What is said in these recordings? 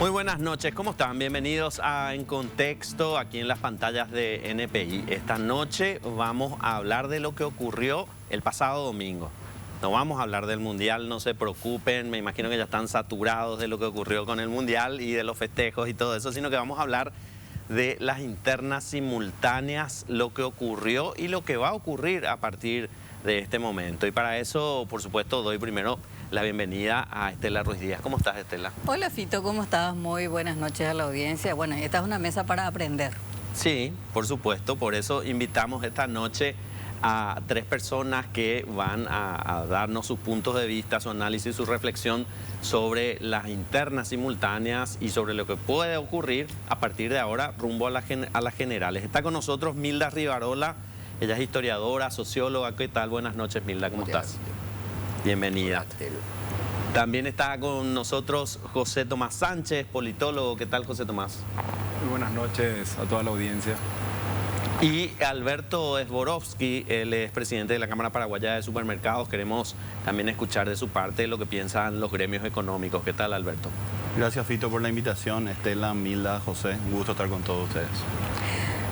Muy buenas noches, ¿cómo están? Bienvenidos a En Contexto, aquí en las pantallas de NPI. Esta noche vamos a hablar de lo que ocurrió el pasado domingo. No vamos a hablar del Mundial, no se preocupen, me imagino que ya están saturados de lo que ocurrió con el Mundial y de los festejos y todo eso, sino que vamos a hablar de las internas simultáneas, lo que ocurrió y lo que va a ocurrir a partir de este momento. Y para eso, por supuesto, doy primero la bienvenida a Estela Ruiz Díaz. ¿Cómo estás, Estela? Hola, Fito, ¿cómo estás? Muy buenas noches a la audiencia. Bueno, esta es una mesa para aprender. Sí, por supuesto, por eso invitamos esta noche a tres personas que van a darnos sus puntos de vista, su análisis, su reflexión sobre las internas simultáneas y sobre lo que puede ocurrir a partir de ahora rumbo a las generales. Está con nosotros Milda Rivarola, ella es historiadora, socióloga. ¿Qué tal? Buenas noches, Milda, ¿cómo estás? Bienvenida. También está con nosotros José Tomás Sánchez, politólogo. ¿Qué tal, José Tomás? Muy buenas noches a toda la audiencia. Y Alberto Esborovsky, él es presidente de la Cámara Paraguaya de Supermercados. Queremos también escuchar de su parte lo que piensan los gremios económicos. ¿Qué tal, Alberto? Gracias, Fito, por la invitación. Estela, Milda, José, un gusto estar con todos ustedes.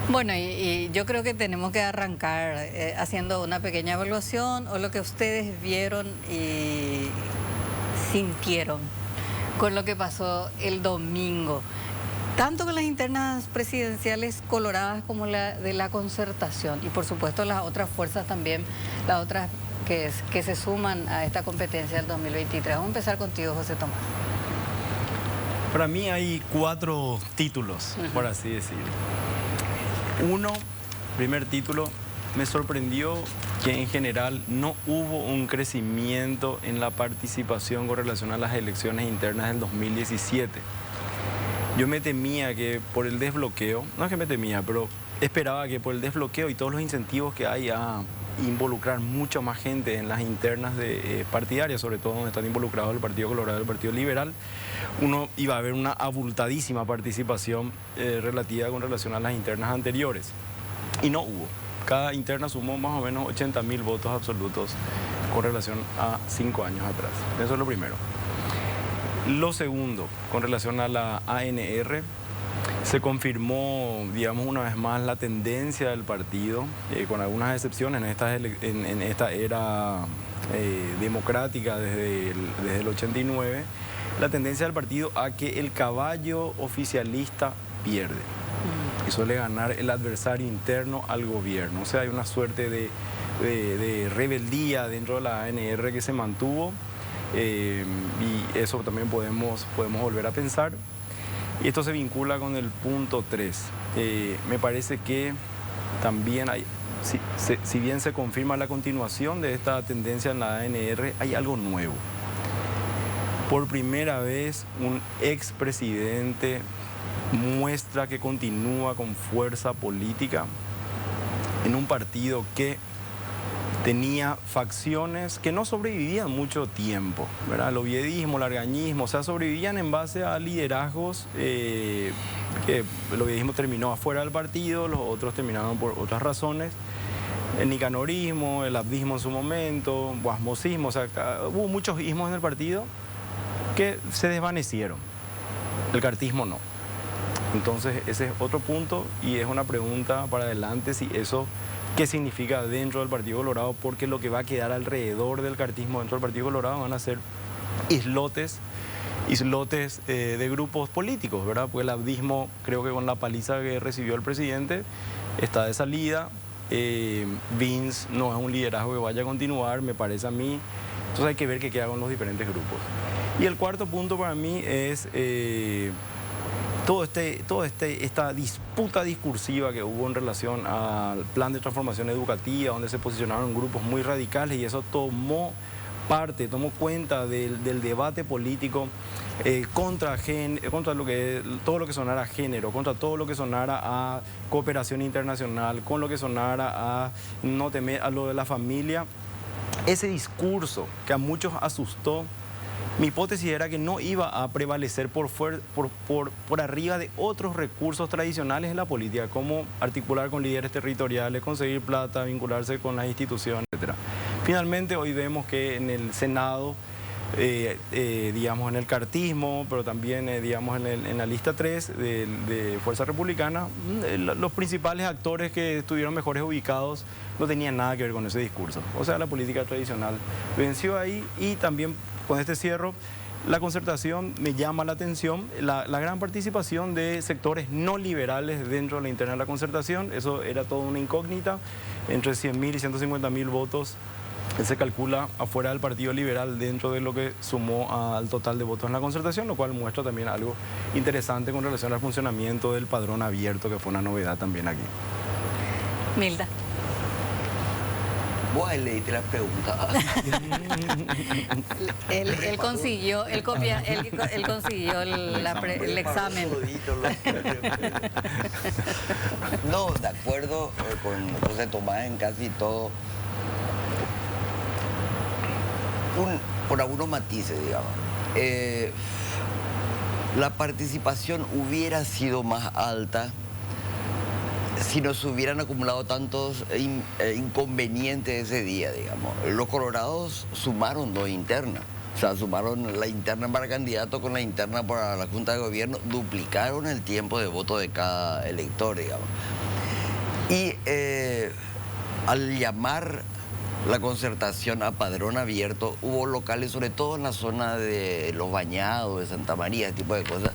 Bueno, y yo creo que tenemos que arrancar haciendo una pequeña evaluación o lo que ustedes vieron y sintieron con lo que pasó el domingo, tanto con las internas presidenciales coloradas como la de la Concertación y por supuesto las otras fuerzas también, las otras que se suman a esta competencia del 2023. Vamos a empezar contigo, José Tomás. Para mí hay 4 títulos, por así decirlo. Uno, primer título, me sorprendió que en general no hubo un crecimiento en la participación con relación a las elecciones internas del 2017. Yo me temía que por el desbloqueo, no es que me temía, pero esperaba que por el desbloqueo y todos los incentivos que hay a involucrar mucha más gente en las internas partidarias, sobre todo donde están involucrados el Partido Colorado y el Partido Liberal, uno iba a ver una abultadísima participación relativa con relación a las internas anteriores. Y no hubo. Cada interna sumó más o menos 80.000 votos absolutos con relación a 5 años atrás. Eso es lo primero. Lo segundo, con relación a la ANR, se confirmó, digamos, una vez más la tendencia del partido, con algunas excepciones en esta era democrática desde el 89, la tendencia del partido a que el caballo oficialista pierde y suele ganar el adversario interno al gobierno. O sea, hay una suerte de rebeldía dentro de la ANR que se mantuvo y eso también podemos volver a pensar. Y esto se vincula con el punto 3. Me parece que también hay, si bien se confirma la continuación de esta tendencia en la ANR, hay algo nuevo. Por primera vez, un expresidente muestra que continúa con fuerza política en un partido que tenía facciones que no sobrevivían mucho tiempo, ¿verdad? El oviedismo, el argañismo, o sea, sobrevivían en base a liderazgos que el oviedismo terminó afuera del partido, los otros terminaron por otras razones. El nicanorismo, el abdismo en su momento, guasmosismo, o sea, hubo muchos ismos en el partido que se desvanecieron. El cartismo no. Entonces, ese es otro punto y es una pregunta para adelante si eso qué significa dentro del Partido Colorado, porque lo que va a quedar alrededor del cartismo dentro del Partido Colorado van a ser islotes de grupos políticos, ¿verdad? Porque el abdismo, creo que con la paliza que recibió el presidente, está de salida. Vince no es un liderazgo que vaya a continuar, me parece a mí. Entonces hay que ver qué queda con los diferentes grupos. Y el cuarto punto para mí es esta disputa discursiva que hubo en relación al plan de transformación educativa, donde se posicionaron grupos muy radicales y eso tomó cuenta del debate político contra todo lo que sonara a género, contra todo lo que sonara a cooperación internacional, con lo que sonara a no temer a lo de la familia. Ese discurso que a muchos asustó, mi hipótesis era que no iba a prevalecer por arriba de otros recursos tradicionales en la política, como articular con líderes territoriales, conseguir plata, vincularse con las instituciones, etc. Finalmente, hoy vemos que en el Senado digamos, en el cartismo, pero también, digamos, en la lista 3 de Fuerza Republicana, los principales actores que estuvieron mejores ubicados no tenían nada que ver con ese discurso. O sea, la política tradicional venció ahí. Y también, con este cierro, la Concertación me llama la atención, la gran participación de sectores no liberales dentro de la interna de la Concertación. Eso era toda una incógnita, entre 100.000 y 150.000 votos. Se calcula afuera del Partido Liberal dentro de lo que sumó al total de votos en la Concertación, lo cual muestra también algo interesante con relación al funcionamiento del padrón abierto, que fue una novedad también aquí. Milda. Vos ahí leíste la pregunta. Él consiguió, él consiguió el examen. No, de acuerdo con José Tomás en casi todo. Por algunos matices, digamos. La participación hubiera sido más alta si no se hubieran acumulado tantos inconvenientes ese día, digamos. Los colorados sumaron 2 internas. O sea, sumaron la interna para candidato con la interna para la Junta de Gobierno, duplicaron el tiempo de voto de cada elector, digamos. Y al llamar la Concertación a padrón abierto, hubo locales, sobre todo en la zona de Los Bañados, de Santa María, ese tipo de cosas.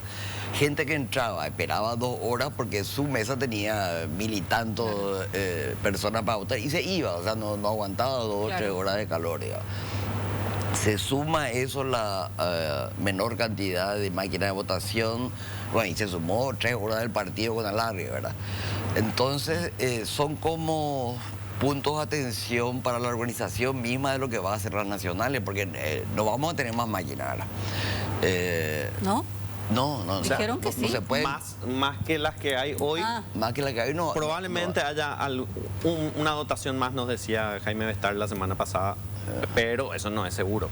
Gente que entraba, esperaba 2 horas porque su mesa tenía 1000 y tantos personas para votar y se iba, o sea, no aguantaba 2 o 3 horas de calor, digamos. Se suma eso la menor cantidad de máquinas de votación, bueno, y se sumó 3 horas del partido con alargue, ¿verdad? Entonces, son como puntos de atención para la organización misma de lo que va a hacer las nacionales, porque no vamos a tener más máquinas, ¿verdad? ¿No? No, dijeron que sí. No se puede. Más que las que hay hoy. Más que las que hay, no. Probablemente haya una dotación más, nos decía Jaime Bestar la semana pasada, pero eso no es seguro.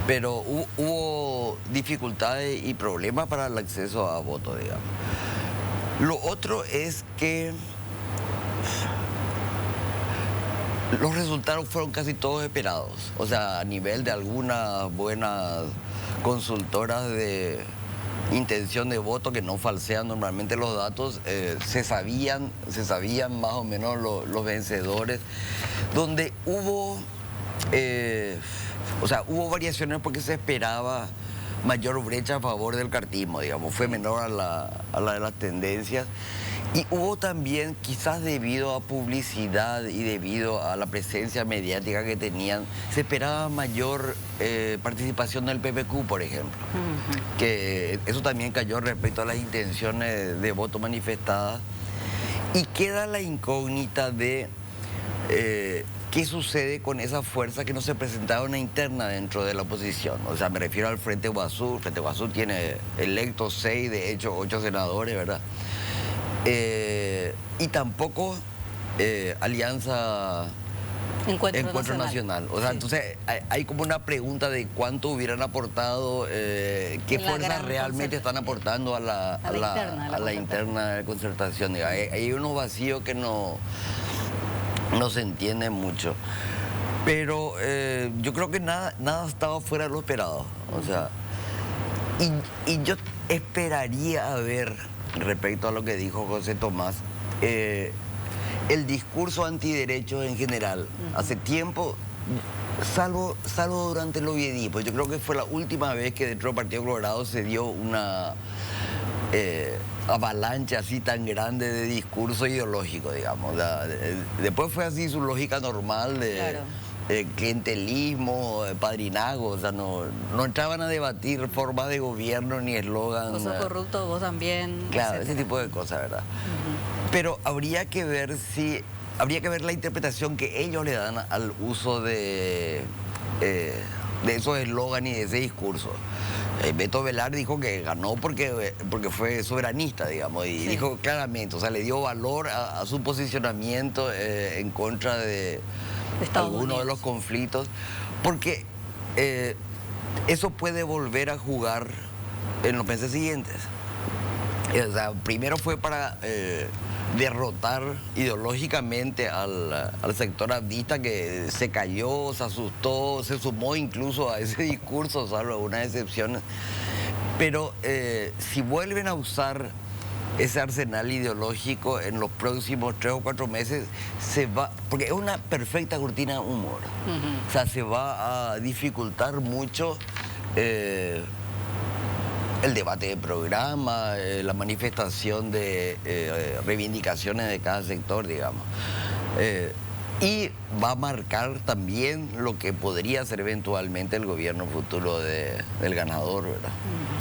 Pero hubo dificultades y problemas para el acceso a votos, digamos. Lo otro es que los resultados fueron casi todos esperados. O sea, a nivel de algunas buenas consultoras de intención de voto que no falsean normalmente los datos, se sabían más o menos los vencedores, donde hubo, hubo variaciones porque se esperaba mayor brecha a favor del cartismo, digamos, fue menor a la de las tendencias. Y hubo también, quizás debido a publicidad y debido a la presencia mediática que tenían, se esperaba mayor participación del PPQ, por ejemplo. Que eso también cayó respecto a las intenciones de voto manifestadas. Y queda la incógnita de qué sucede con esa fuerza que no se presentaba una interna dentro de la oposición. O sea, me refiero al Frente Guazú. El Frente Guazú tiene electos 6, de hecho 8 senadores, ¿verdad? Y tampoco Alianza Encuentro Nacional. O sea, entonces hay como una pregunta de cuánto hubieran aportado, qué fuerzas realmente están aportando a la interna de Concertación. Hay unos vacíos que no se entiende mucho. Pero yo creo que nada estaba fuera de lo esperado. O sea, y yo esperaría a ver, respecto a lo que dijo José Tomás, el discurso antiderechos en general. Hace tiempo, salvo durante el oviedismo, yo creo que fue la última vez que dentro del Partido Colorado se dio una avalancha así tan grande de discurso ideológico, digamos. Después fue así su lógica normal de clientelismo, padrinazgo, o sea, no entraban a debatir formas de gobierno ni eslogan. Vos sos corrupto, vos también. Claro, etcétera. ese tipo de cosas, ¿verdad? Pero habría que ver la interpretación que ellos le dan al uso de esos eslóganes y de ese discurso. Beto Velar dijo que ganó porque fue soberanista, digamos, y dijo claramente, o sea, le dio valor a su posicionamiento en contra de algunos de los conflictos, porque eso puede volver a jugar en los meses siguientes. O sea, primero fue para derrotar ideológicamente al sector abdista, que se cayó, se asustó, se sumó incluso a ese discurso, salvo algunas excepciones. Pero si vuelven a usar ese arsenal ideológico en los próximos 3 o 4 meses, se va, porque es una perfecta cortina de humor. O sea, se va a dificultar mucho el debate de programa, la manifestación de reivindicaciones de cada sector, digamos. Y va a marcar también lo que podría ser eventualmente el gobierno futuro del ganador, ¿verdad?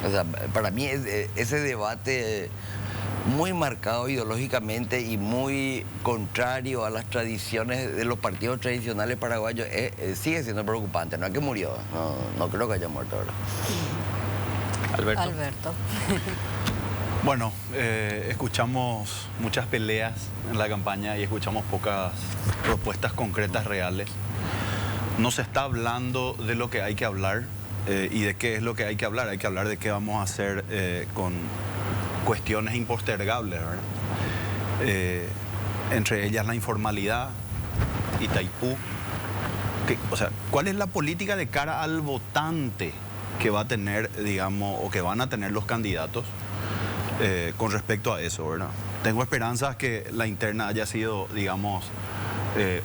O sea, para mí ese debate muy marcado ideológicamente y muy contrario a las tradiciones de los partidos tradicionales paraguayos sigue siendo preocupante. No es que murió, no creo que haya muerto ahora. Alberto. Bueno, escuchamos muchas peleas en la campaña y escuchamos pocas propuestas concretas reales. No se está hablando de lo que hay que hablar y de qué es lo que hay que hablar. Hay que hablar de qué vamos a hacer con cuestiones impostergables, ¿verdad? Entre ellas la informalidad, Itaipú. O sea, ¿cuál es la política de cara al votante que va a tener, digamos, o que van a tener los candidatos con respecto a eso, ¿verdad? Tengo esperanzas que la interna haya sido, digamos,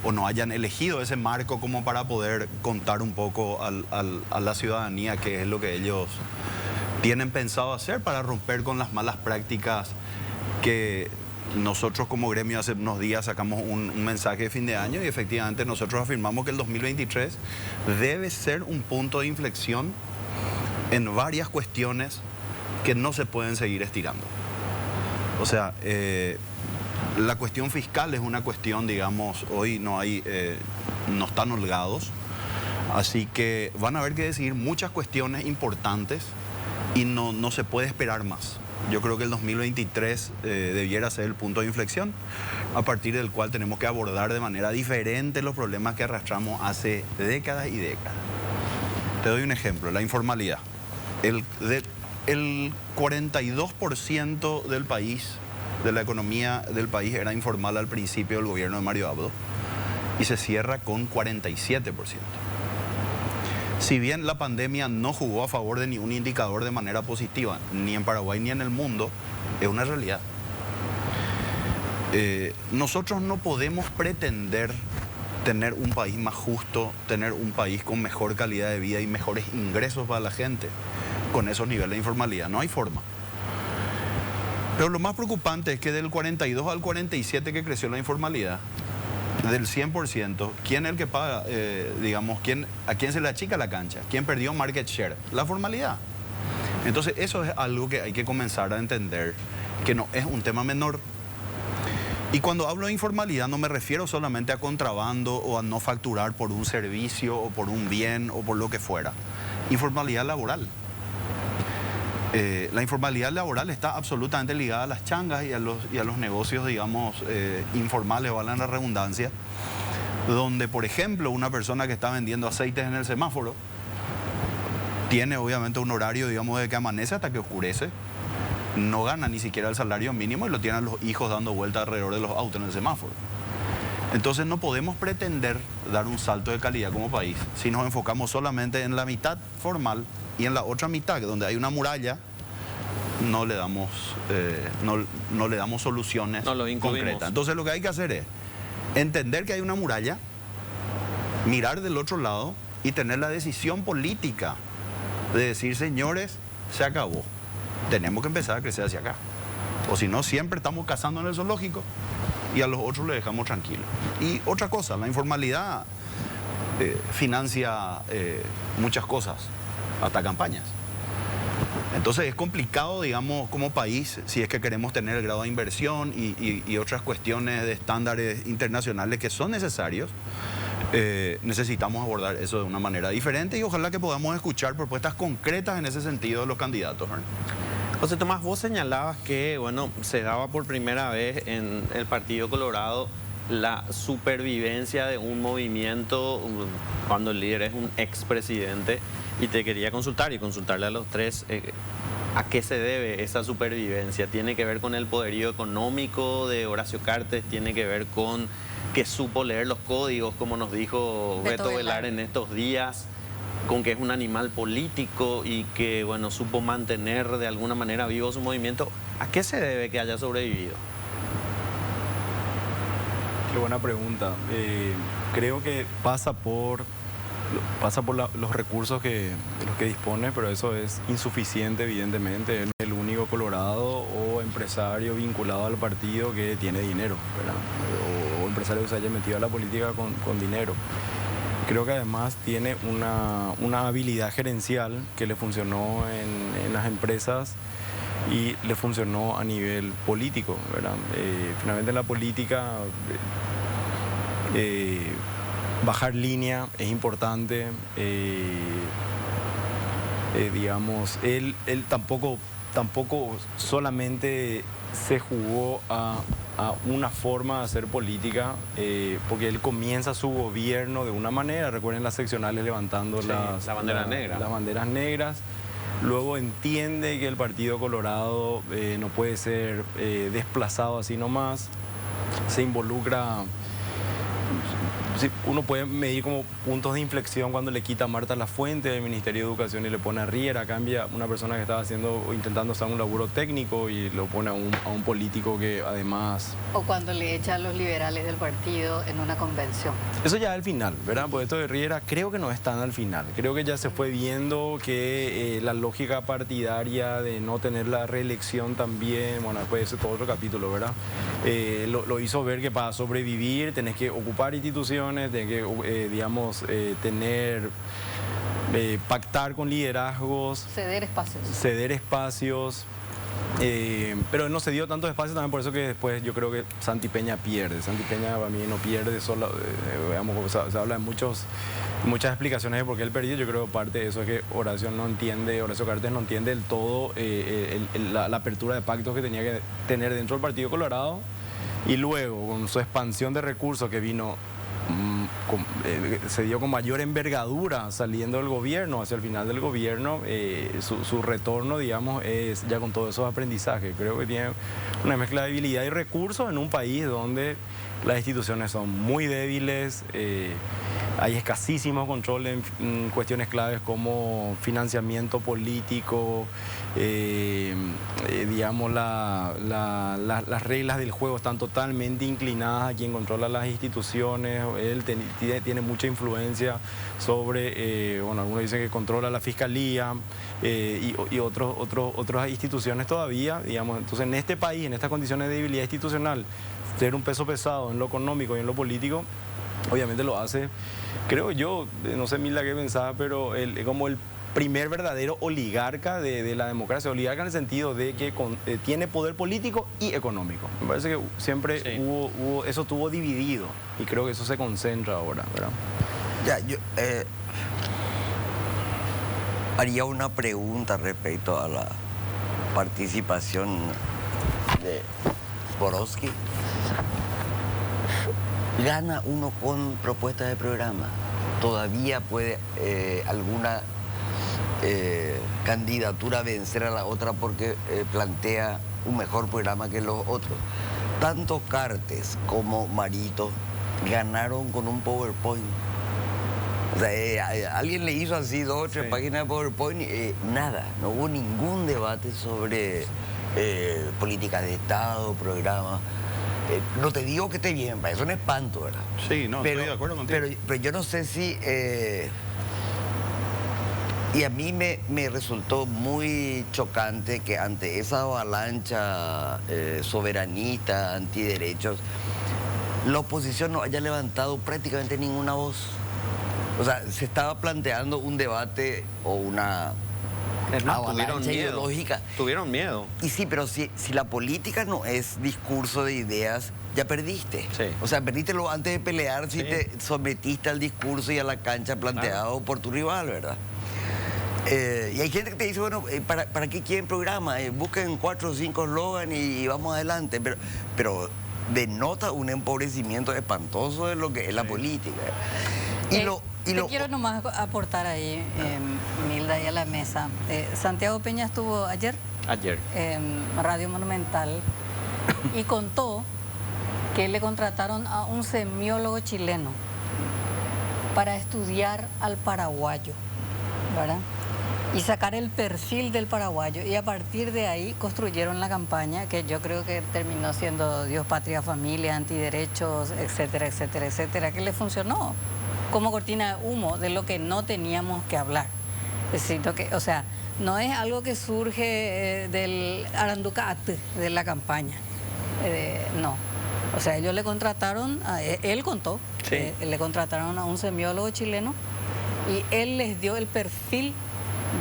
o no hayan elegido ese marco como para poder contar un poco a la ciudadanía qué es lo que ellos tienen pensado hacer para romper con las malas prácticas que nosotros como gremio hace unos días sacamos un mensaje de fin de año y efectivamente nosotros afirmamos que el 2023 debe ser un punto de inflexión en varias cuestiones que no se pueden seguir estirando. O sea, la cuestión fiscal es una cuestión, digamos, hoy no están holgados, así que van a haber que decidir muchas cuestiones importantes y no se puede esperar más. Yo creo que el 2023 debiera ser el punto de inflexión a partir del cual tenemos que abordar de manera diferente los problemas que arrastramos hace décadas y décadas. Te doy un ejemplo, la informalidad. El 42% del país, de la economía del país, era informal al principio del gobierno de Mario Abdo y se cierra con 47%. Si bien la pandemia no jugó a favor de ningún indicador de manera positiva, ni en Paraguay ni en el mundo, es una realidad. Nosotros no podemos pretender tener un país más justo, tener un país con mejor calidad de vida y mejores ingresos para la gente con esos niveles de informalidad. No hay forma. Pero lo más preocupante es que del 42 al 47 que creció la informalidad, del 100%, ¿quién es el que paga, digamos, a quién se le achica la cancha? ¿Quién perdió market share? La formalidad. Entonces eso es algo que hay que comenzar a entender, que no es un tema menor. Y cuando hablo de informalidad no me refiero solamente a contrabando o a no facturar por un servicio o por un bien o por lo que fuera. Informalidad laboral. La informalidad laboral está absolutamente ligada a las changas y a los negocios, digamos, informales, valga la redundancia, donde, por ejemplo, una persona que está vendiendo aceites en el semáforo tiene obviamente un horario, digamos, de que amanece hasta que oscurece, no gana ni siquiera el salario mínimo y lo tienen los hijos dando vueltas alrededor de los autos en el semáforo. Entonces no podemos pretender dar un salto de calidad como país si nos enfocamos solamente en la mitad formal y en la otra mitad, donde hay una muralla, no le damos soluciones concretas. Entonces lo que hay que hacer es entender que hay una muralla, mirar del otro lado y tener la decisión política de decir, señores, se acabó. Tenemos que empezar a crecer hacia acá. O si no, siempre estamos cazando en el zoológico y a los otros les dejamos tranquilos. Y otra cosa, la informalidad financia muchas cosas, hasta campañas. Entonces es complicado, digamos, como país, si es que queremos tener el grado de inversión y otras cuestiones de estándares internacionales que son necesarios, necesitamos abordar eso de una manera diferente y ojalá que podamos escuchar propuestas concretas en ese sentido de los candidatos, ¿verdad? José Tomás, vos señalabas que, bueno, se daba por primera vez en el Partido Colorado la supervivencia de un movimiento cuando el líder es un expresidente, y te quería consultar y consultarle a los tres ¿A qué se debe esa supervivencia? ¿Tiene que ver con el poderío económico de Horacio Cartes? ¿Tiene que ver con que supo leer los códigos, como nos dijo Beto Velar en estos días? ¿Con que es un animal político y que, bueno, supo mantener de alguna manera vivo su movimiento? ¿A qué se debe que haya sobrevivido? Qué buena pregunta. Creo que pasa por los recursos de los que dispone, pero eso es insuficiente, evidentemente. Él es el único colorado o empresario vinculado al partido que tiene dinero, ¿verdad? O empresario que se haya metido a la política con dinero. Creo que además tiene una habilidad gerencial que le funcionó en las empresas y le funcionó a nivel político, ¿verdad? Finalmente en la política bajar línea es importante. Digamos, él tampoco solamente se jugó a una forma de hacer política, porque él comienza su gobierno de una manera, recuerden las seccionales levantando las banderas negras. Luego entiende que el Partido Colorado no puede ser desplazado así nomás, se involucra. Uno puede medir como puntos de inflexión cuando le quita a Marta Lafuente del Ministerio de Educación y le pone a Riera, cambia una persona que estaba haciendo o intentando hacer un laburo técnico y lo pone a un político que además... O cuando le echa a los liberales del partido en una convención. Eso ya al final, ¿verdad? Porque esto de Riera creo que no es tan al final. Creo que ya se fue viendo que la lógica partidaria de no tener la reelección también, bueno, después ese es todo otro capítulo, ¿verdad? Lo hizo ver que para sobrevivir tenés que ocupar instituciones, tenés que, digamos, pactar con liderazgos. Ceder espacios. Pero no se dio tantos espacios también, por eso que después yo creo que Santi Peña pierde. Santi Peña para mí no pierde, solo, veamos, se habla de muchas explicaciones de por qué él perdió. Yo creo que parte de eso es que Horacio Cartes no entiende del todo la apertura de pactos que tenía que tener dentro del Partido Colorado, y luego con su expansión de recursos que vino se dio con mayor envergadura saliendo del gobierno, hacia el final del gobierno, su retorno, digamos, es ya con todos esos aprendizajes. Creo que tiene una mezcla de habilidad y recursos en un país donde las instituciones son muy débiles, hay escasísimo control en cuestiones claves como financiamiento político, digamos, las reglas del juego están totalmente inclinadas a quien controla las instituciones. Él tiene mucha influencia sobre, bueno, algunos dicen que controla la fiscalía y otras instituciones todavía, digamos. Entonces, en este país, en estas condiciones de debilidad institucional, ser un peso pesado en lo económico y en lo político, obviamente lo hace, creo yo, no sé Milda qué pensaba, pero como el primer verdadero oligarca de la democracia, oligarca en el sentido de que tiene poder político y económico. Me parece que siempre eso estuvo dividido y creo que eso se concentra ahora, ¿verdad? Ya, yo haría una pregunta respecto a la participación de Zborowski. ¿Gana uno con propuestas de programa? ¿Todavía puede alguna candidatura vencer a la otra porque plantea un mejor programa que los otros? Tanto Cartes como Marito ganaron con un PowerPoint. O sea, alguien le hizo así 2 o 3 páginas de PowerPoint y nada, no hubo ningún debate sobre políticas de Estado, programas. No te digo que esté bien, es un espanto, ¿verdad? Sí, no, estoy de acuerdo contigo. Pero yo no sé si... y a mí me resultó muy chocante que ante esa avalancha soberanista, antiderechos, la oposición no haya levantado prácticamente ninguna voz. O sea, se estaba planteando un debate o una... avalancha ideológica. Tuvieron miedo. Y sí, pero si la política no es discurso de ideas, ya perdiste. Sí. O sea, perdiste luego antes de pelear si te sometiste al discurso y a la cancha planteado por tu rival, ¿verdad? Y hay gente que te dice, bueno, ¿para qué quieren programa? Busquen 4 o 5 eslogan y vamos adelante. Pero denota un empobrecimiento espantoso de lo que es la política. Y Te quiero nomás aportar ahí, Milda, y a la mesa. Santiago Peña estuvo ayer Ayer. en Radio Monumental y contó que le contrataron a un semiólogo chileno para estudiar al paraguayo, ¿verdad? Y sacar el perfil del paraguayo. Y a partir de ahí construyeron la campaña que yo creo que terminó siendo Dios, Patria, Familia, Antiderechos, etcétera, etcétera, etcétera, que le funcionó como cortina de humo de lo que no teníamos que hablar. Es decir, o sea, no es algo que surge del Aranducat, de la campaña. No. O sea, ellos le contrataron, él contó, Sí. le contrataron a un semiólogo chileno y él les dio el perfil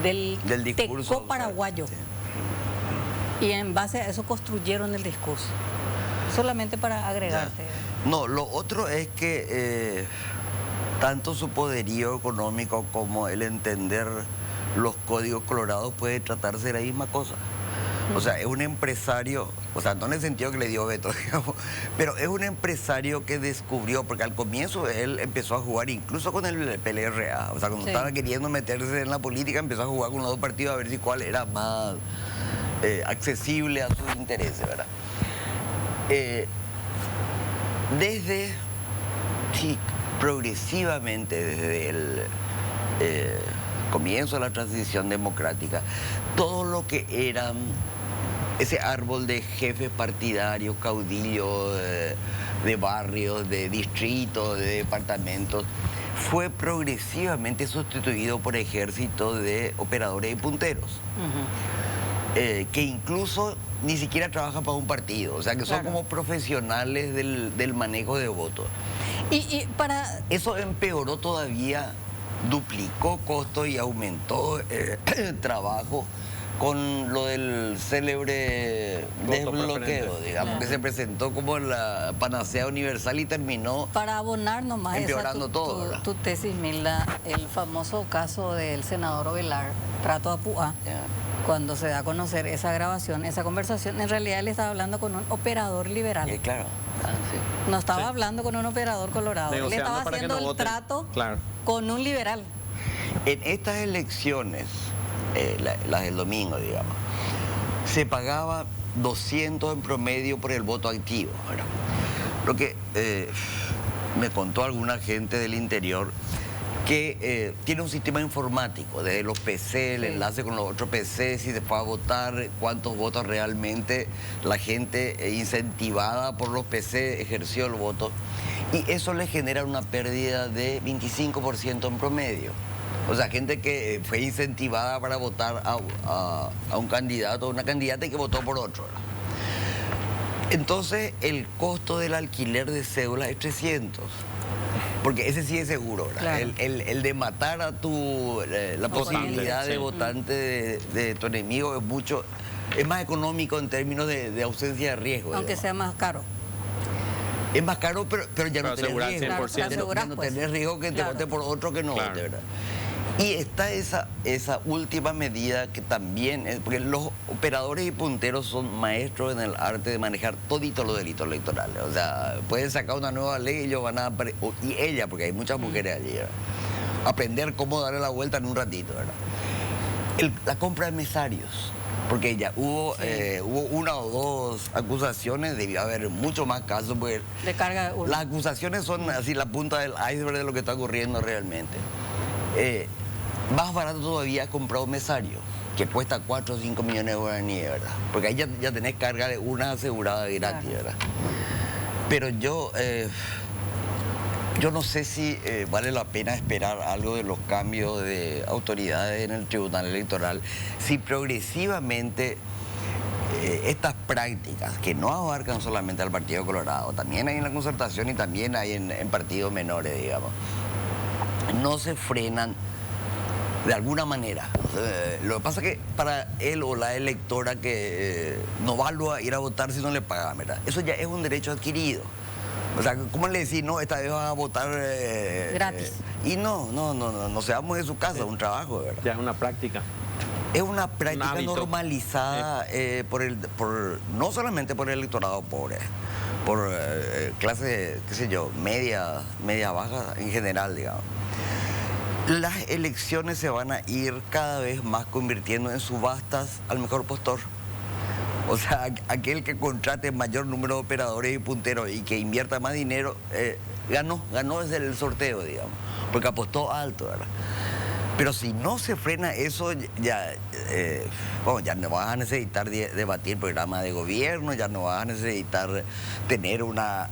del discurso, teco paraguayo. Sí. Y en base a eso construyeron el discurso. Solamente para agregarte. No, lo otro es que tanto su poderío económico como el entender los códigos colorados puede tratarse de la misma cosa. O sea, es un empresario, o sea, no en el sentido que le dio veto, digamos, pero es un empresario que descubrió, porque al comienzo él empezó a jugar incluso con el PLRA, o sea, cuando Sí. estaba queriendo meterse en la política, empezó a jugar con los dos partidos a ver si cuál era más accesible a sus intereses, ¿verdad? Progresivamente, desde el comienzo de la transición democrática, todo lo que eran ese árbol de jefes partidarios, caudillos de barrios, de distritos, de departamentos, fue progresivamente sustituido por ejércitos de operadores y punteros. Que incluso ni siquiera trabajan para un partido, o sea que son Claro. como profesionales del manejo de votos. Y para... Eso empeoró todavía, duplicó costos y aumentó trabajo con lo del célebre Voto desbloqueo, preferente. digamos, Claro. que se presentó como la panacea universal y terminó. Para abonar nomás Empeorando todo, ¿verdad? tu tesis, Milda, el famoso caso del senador Ovelar, Trato Apuá, Ya. cuando se da a conocer esa grabación, esa conversación, en realidad él estaba hablando con un operador liberal. Claro. Sí. No estaba Sí. hablando con un operador colorado. Él Negociando estaba para que haciendo no el voten. trato Claro. con un liberal. En estas elecciones, las del domingo, digamos, se pagaba 200 en promedio por el voto activo, ¿verdad? Lo que me contó alguna gente del interior que tiene un sistema informático, desde los PC, el Sí. enlace con los otros PC, si se fue a votar, cuántos votos realmente la gente incentivada por los PC ejerció el voto. Y eso le genera una pérdida de 25% en promedio. O sea, gente que fue incentivada para votar a un candidato o una candidata y que votó por otro, ¿verdad? Entonces, el costo del alquiler de cédula es 300. Porque ese sí es seguro, ¿verdad? Claro. El de matar a la posibilidad de sí. votante de tu enemigo es mucho, es más económico en términos de ausencia de riesgo. Aunque digamos. sea más caro. Es más caro, pero ya Pero no tenés asegurar riesgo. 100%. Claro, Ya no- asegurar, ya no pues. tenés riesgo que te Claro. vote por otro que no Claro. vote, ¿verdad? Y está esa última medida que también es, porque los operadores y punteros son maestros en el arte de manejar toditos los delitos electorales. O sea, pueden sacar una nueva ley y ellos van a y ella, porque hay muchas mujeres allí, ¿verdad? Aprender cómo darle la vuelta en un ratito, ¿verdad? La compra de mesarios. Porque ya hubo una o dos acusaciones, debió haber mucho más casos, porque De carga de urna. las acusaciones son así la punta del iceberg de lo que está ocurriendo realmente. Más barato todavía comprar un mesario, que cuesta 4 o 5 millones de guaraníes, ¿verdad? Porque ahí ya tenés carga de una asegurada gratis, Claro. ¿verdad? Pero yo no sé si vale la pena esperar algo de los cambios de autoridades en el Tribunal Electoral, si progresivamente estas prácticas, que no abarcan solamente al Partido Colorado, también hay en la Concertación y también hay en partidos menores, digamos, no se frenan de alguna manera. Lo que pasa es que para él o la electora que no va a ir a votar si no le pagan, ¿verdad? Eso ya es un derecho adquirido. O sea, ¿cómo le decís, no, esta vez van a votar Gratis? Y no seamos de su casa, un trabajo, ¿verdad? Ya es una práctica. Es una práctica hábito. normalizada no solamente por el electorado pobre, por clase, qué sé yo, media baja en general, digamos. Las elecciones se van a ir cada vez más convirtiendo en subastas al mejor postor. O sea, aquel que contrate mayor número de operadores y punteros y que invierta más dinero, ganó desde el sorteo, digamos, porque apostó alto, ¿verdad? Pero si no se frena eso, ya no vas a necesitar debatir programas de gobierno, ya no vas a necesitar tener una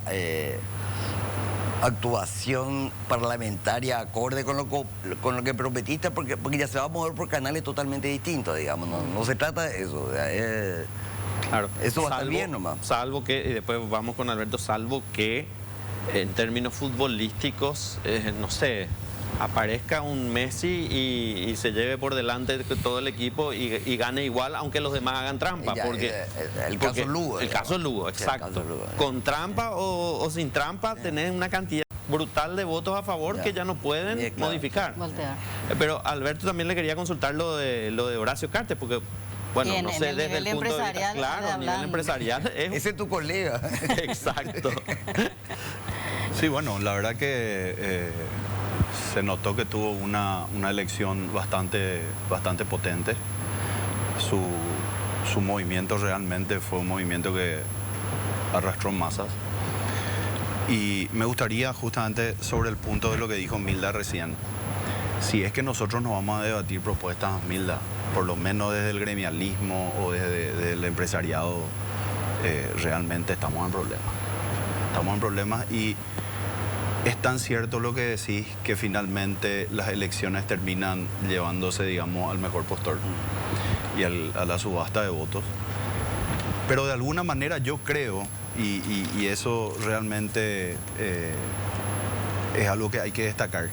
actuación parlamentaria acorde con lo que prometiste, porque ya se va a mover por canales totalmente distintos, digamos. No se trata de eso. O sea, Claro. eso va a estar bien nomás. Salvo que, y después vamos con Alberto, salvo que en términos futbolísticos, no sé, aparezca un Messi y se lleve por delante todo el equipo y gane igual, aunque los demás hagan trampa. El caso Lugo. El caso Lugo, exacto. Sí, el caso Lugo. Con trampa o sin trampa, tenés una cantidad brutal de votos a favor que ya no pueden Claro. modificar. Voltear. Pero Alberto también le quería consultar lo de Horacio Cartes, porque, bueno, Y no en sé, el desde el nivel punto de vista, empresarial, claro, a nivel hablando. empresarial es... Ese es tu colega. Exacto. Sí, bueno, la verdad que se notó que tuvo una elección bastante potente. Su movimiento realmente fue un movimiento que arrastró masas. Y me gustaría justamente sobre el punto de lo que dijo Milda recién. Si es que nosotros nos vamos a debatir propuestas, Milda, por lo menos desde el gremialismo o desde el empresariado, realmente estamos en problemas. Estamos en problemas y es tan cierto lo que decís que finalmente las elecciones terminan llevándose, digamos, al mejor postor y a la subasta de votos. Pero de alguna manera yo creo, y eso realmente es algo que hay que destacar,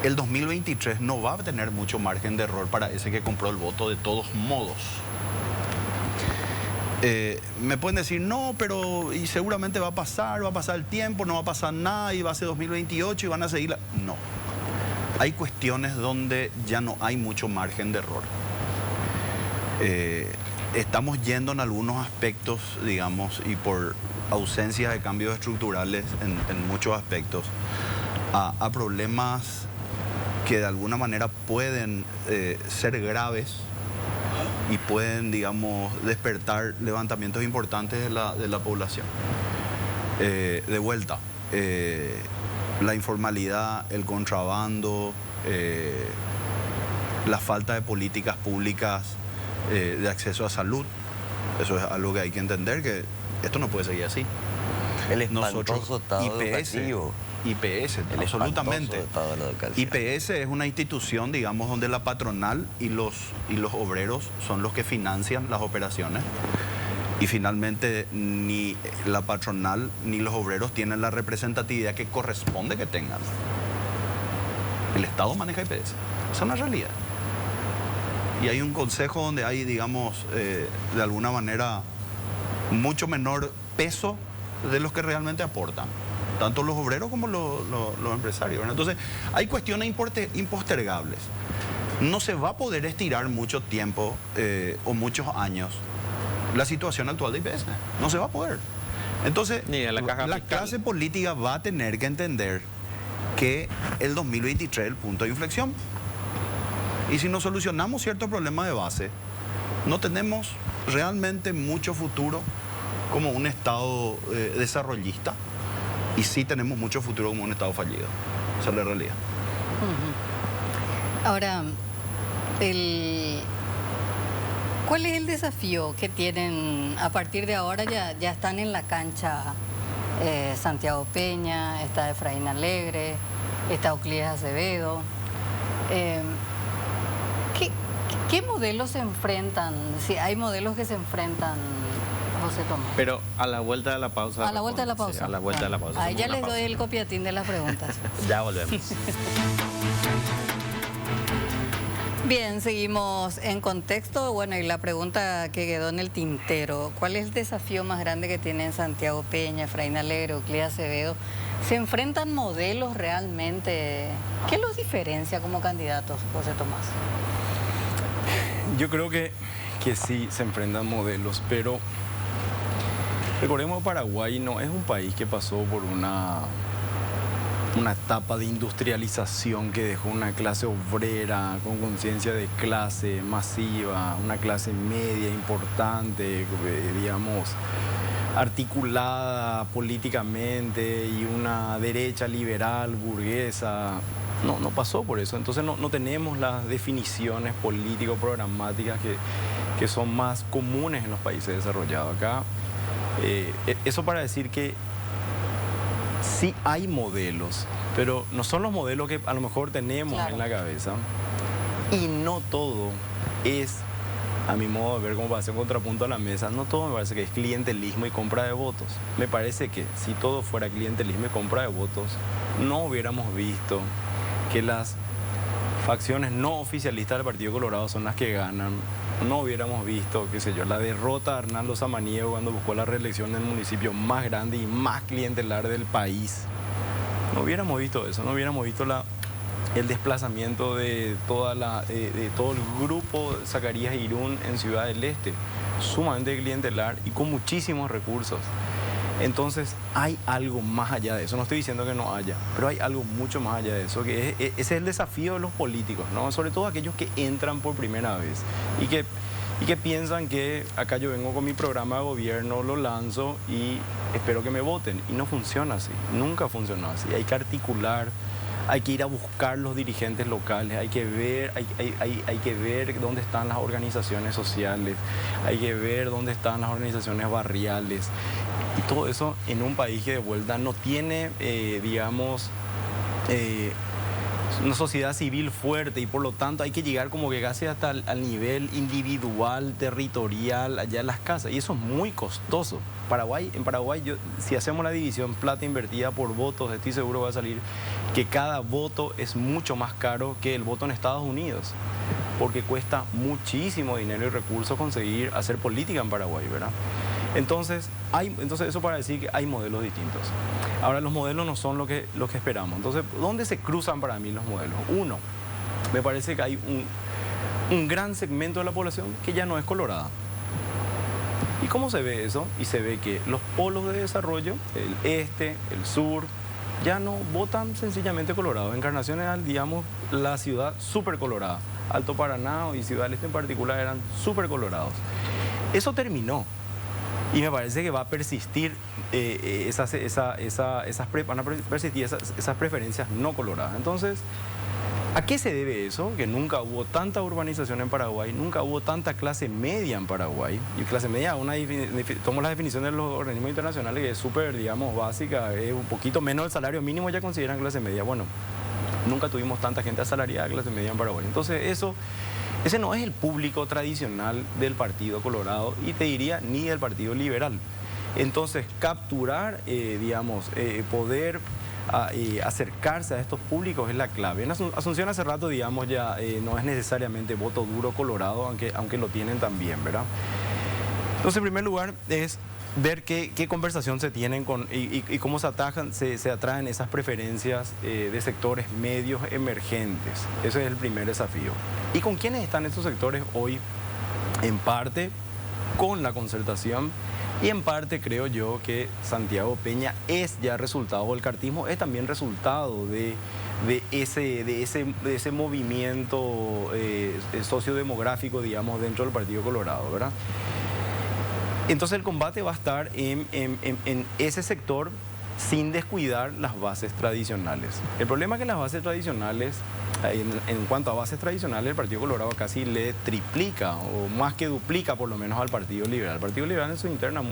el 2023 no va a tener mucho margen de error para ese que compró el voto de todos modos. Me pueden decir, no, pero y seguramente va a pasar el tiempo, no va a pasar nada y va a ser 2028 y van a seguir. No. Hay cuestiones donde ya no hay mucho margen de error. Estamos yendo en algunos aspectos, digamos, y por ausencia de cambios estructurales en muchos aspectos, a problemas que de alguna manera pueden ser graves y pueden, digamos, despertar levantamientos importantes de la población. De vuelta, la informalidad, el contrabando, la falta de políticas públicas de acceso a salud, eso es algo que hay que entender, que esto no puede seguir así. El espantoso estado educativo. IPS, El absolutamente. espantoso estado de la educación. IPS es una institución, digamos, donde la patronal y los obreros son los que financian las operaciones. Y finalmente ni la patronal ni los obreros tienen la representatividad que corresponde que tengan. El Estado maneja IPS. Esa es una realidad. Y hay un consejo donde hay, digamos, de alguna manera, mucho menor peso de los que realmente aportan, tanto los obreros como los empresarios, ¿verdad? Entonces, hay cuestiones impostergables. No se va a poder estirar mucho tiempo o muchos años la situación actual de IPS. No se va a poder. Entonces, Ni en la caja la fiscal. clase política va a tener que entender que el 2023 es el punto de inflexión. Y si no solucionamos ciertos problemas de base, no tenemos realmente mucho futuro como un Estado desarrollista, y sí tenemos mucho futuro como un Estado fallido. Esa es la realidad. Ahora, ¿cuál es el desafío que tienen a partir de ahora? Ya están en la cancha Santiago Peña, está Efraín Alegre, está Euclides Acevedo. ¿Qué modelos se enfrentan? Si hay modelos que se enfrentan, José Tomás. Pero a la vuelta de la pausa. A la vuelta de la pausa. Sí, a la vuelta de la pausa. Ahí ya Hacemos les una doy pausa. el copiatín de las preguntas. Ya volvemos. Bien, seguimos en contexto. Bueno, y la pregunta que quedó en el tintero, ¿cuál es el desafío más grande que tienen Santiago Peña, Efraín Alegre, Euclides Acevedo? ¿Se enfrentan modelos realmente? ¿Qué los diferencia como candidatos, José Tomás? Yo creo que sí se enfrentan modelos, pero recordemos, Paraguay no es un país que pasó por una una etapa de industrialización que dejó una clase obrera con conciencia de clase masiva, una clase media importante, digamos, articulada políticamente, y una derecha liberal, burguesa. No pasó por eso. Entonces no tenemos las definiciones político-programáticas que son más comunes en los países desarrollados. Acá, eso para decir que sí hay modelos, pero no son los modelos que a lo mejor tenemos en la cabeza, y no todo es, a mi modo de ver, como para hacer un contrapunto a la mesa, no todo me parece que es clientelismo y compra de votos. Me parece que si todo fuera clientelismo y compra de votos, no hubiéramos visto que las facciones no oficialistas del Partido Colorado son las que ganan. No hubiéramos visto, qué sé yo, la derrota de Arnaldo Samaniego cuando buscó la reelección del municipio más grande y más clientelar del país. No hubiéramos visto eso, no hubiéramos visto el desplazamiento de todo el grupo Zacarías Irún en Ciudad del Este, sumamente clientelar y con muchísimos recursos. Entonces hay algo más allá de eso. No estoy diciendo que no haya, pero hay algo mucho más allá de eso, que ese es el desafío de los políticos, ¿no? Sobre todo aquellos que entran por primera vez y que piensan que acá yo vengo con mi programa de gobierno, lo lanzo y espero que me voten. Y no funciona así, nunca funcionó así. Hay que articular, hay que ir a buscar los dirigentes locales, hay que ver dónde están las organizaciones sociales, hay que ver dónde están las organizaciones barriales. Y todo eso en un país que de vuelta no tiene, digamos, una sociedad civil fuerte, y por lo tanto hay que llegar como que casi hasta al nivel individual, territorial, allá en las casas, y eso es muy costoso. En Paraguay, si hacemos la división plata invertida por votos, estoy seguro va a salir que cada voto es mucho más caro que el voto en Estados Unidos, porque cuesta muchísimo dinero y recursos conseguir hacer política en Paraguay, ¿verdad? Entonces eso para decir que hay modelos distintos. Ahora, los modelos no son lo que esperamos. Entonces, ¿dónde se cruzan para mí los modelos? Uno, me parece que hay un gran segmento de la población que ya no es colorada. ¿Y cómo se ve eso? Y se ve que los polos de desarrollo, el este, el sur, ya no votan sencillamente colorados. Encarnación era, digamos, la ciudad súper colorada. Alto Paraná y Ciudad del Este en particular eran súper colorados. Eso terminó. Y me parece que va a persistir esas preferencias no coloradas. Entonces, ¿a qué se debe eso? Que nunca hubo tanta urbanización en Paraguay, nunca hubo tanta clase media en Paraguay. Y clase media, tomo la definición de los organismos internacionales, que es súper, digamos, básica, es un poquito menos del salario mínimo, ya consideran clase media. Bueno, nunca tuvimos tanta gente asalariada de clase media en Paraguay. Entonces, ese no es el público tradicional del Partido Colorado, y te diría ni del Partido Liberal. Entonces, capturar, poder acercarse a estos públicos es la clave. En Asunción hace rato, digamos, ya no es necesariamente voto duro colorado, aunque lo tienen también, ¿verdad? Entonces, en primer lugar, es ver qué conversación se tienen y cómo se atraen esas preferencias de sectores medios emergentes. Ese es el primer desafío. ¿Y con quiénes están estos sectores hoy? En parte con la concertación, y en parte creo yo que Santiago Peña es ya resultado, o el cartismo es también resultado de ese movimiento sociodemográfico, digamos, dentro del Partido Colorado, ¿verdad? Entonces el combate va a estar en ese sector, sin descuidar las bases tradicionales. El problema es que las bases tradicionales, en cuanto a bases tradicionales, el Partido Colorado casi le triplica, o más que duplica por lo menos, al Partido Liberal. El Partido Liberal en su interna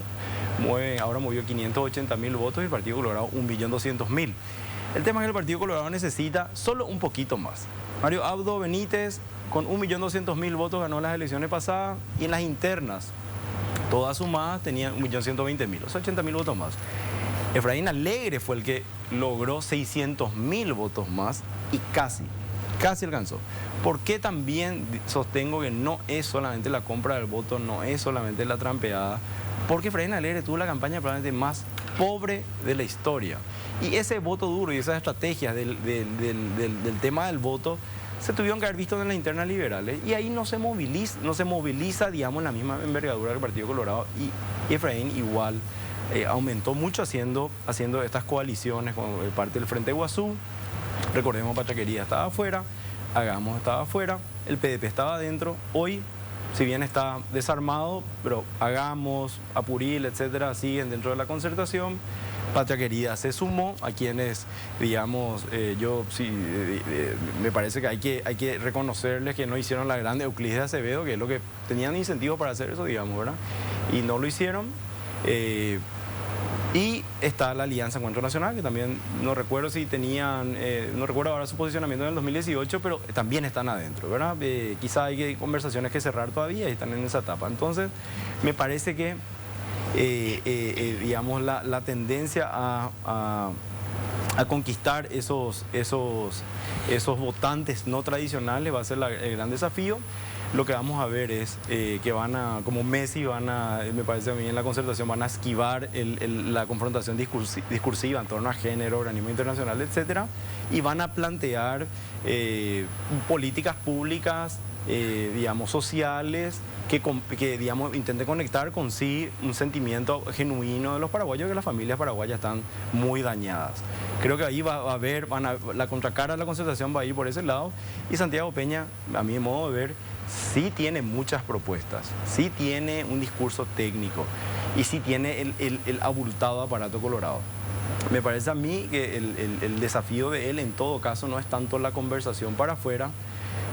ahora movió 580.000 votos, y el Partido Colorado 1.200.000. El tema es que el Partido Colorado necesita solo un poquito más. Mario Abdo Benítez con 1.200.000 votos ganó las elecciones pasadas, y en las internas, todas sumadas, tenían 1.120.000, o sea, 80.000 votos más. Efraín Alegre fue el que logró 600.000 votos más, y casi alcanzó. ¿Por qué también sostengo que no es solamente la compra del voto, no es solamente la trampeada? Porque Efraín Alegre tuvo la campaña probablemente más pobre de la historia. Y ese voto duro y esas estrategias del tema del voto se tuvieron que haber visto en las internas liberales, y ahí no se moviliza, digamos, la misma envergadura del Partido Colorado, y Efraín igual aumentó mucho haciendo estas coaliciones con parte del Frente Guazú. Recordemos, Pachaquería estaba afuera, Hagamos estaba afuera, el PDP estaba adentro. Hoy, si bien está desarmado, pero Hagamos, Apuril, etcétera, siguen dentro de la concertación. Patria Querida se sumó a quienes, digamos, me parece que hay que reconocerles que no hicieron la grande Euclides de Acevedo, que es lo que tenían incentivo para hacer eso, digamos, ¿verdad? Y no lo hicieron. Y está la Alianza Encuentro Nacional, que también no recuerdo si tenían, no recuerdo ahora su posicionamiento en el 2018, pero también están adentro, ¿verdad? Quizá hay conversaciones que cerrar todavía y están en esa etapa. Entonces, me parece que, digamos, la tendencia a conquistar esos votantes no tradicionales va a ser el gran desafío. Lo que vamos a ver es que como Messi, me parece a mí en la concertación, van a esquivar la confrontación discursiva en torno a género, organismo internacional, etcétera, y van a plantear políticas públicas, digamos, sociales, que digamos, intenten conectar con sí un sentimiento genuino de los paraguayos, que las familias paraguayas están muy dañadas. Creo que ahí va a haber, la contracara de la concertación va a ir por ese lado, y Santiago Peña, a mi modo de ver, sí tiene muchas propuestas, sí tiene un discurso técnico y sí tiene el abultado aparato colorado. Me parece a mí que el desafío de él en todo caso no es tanto la conversación para afuera,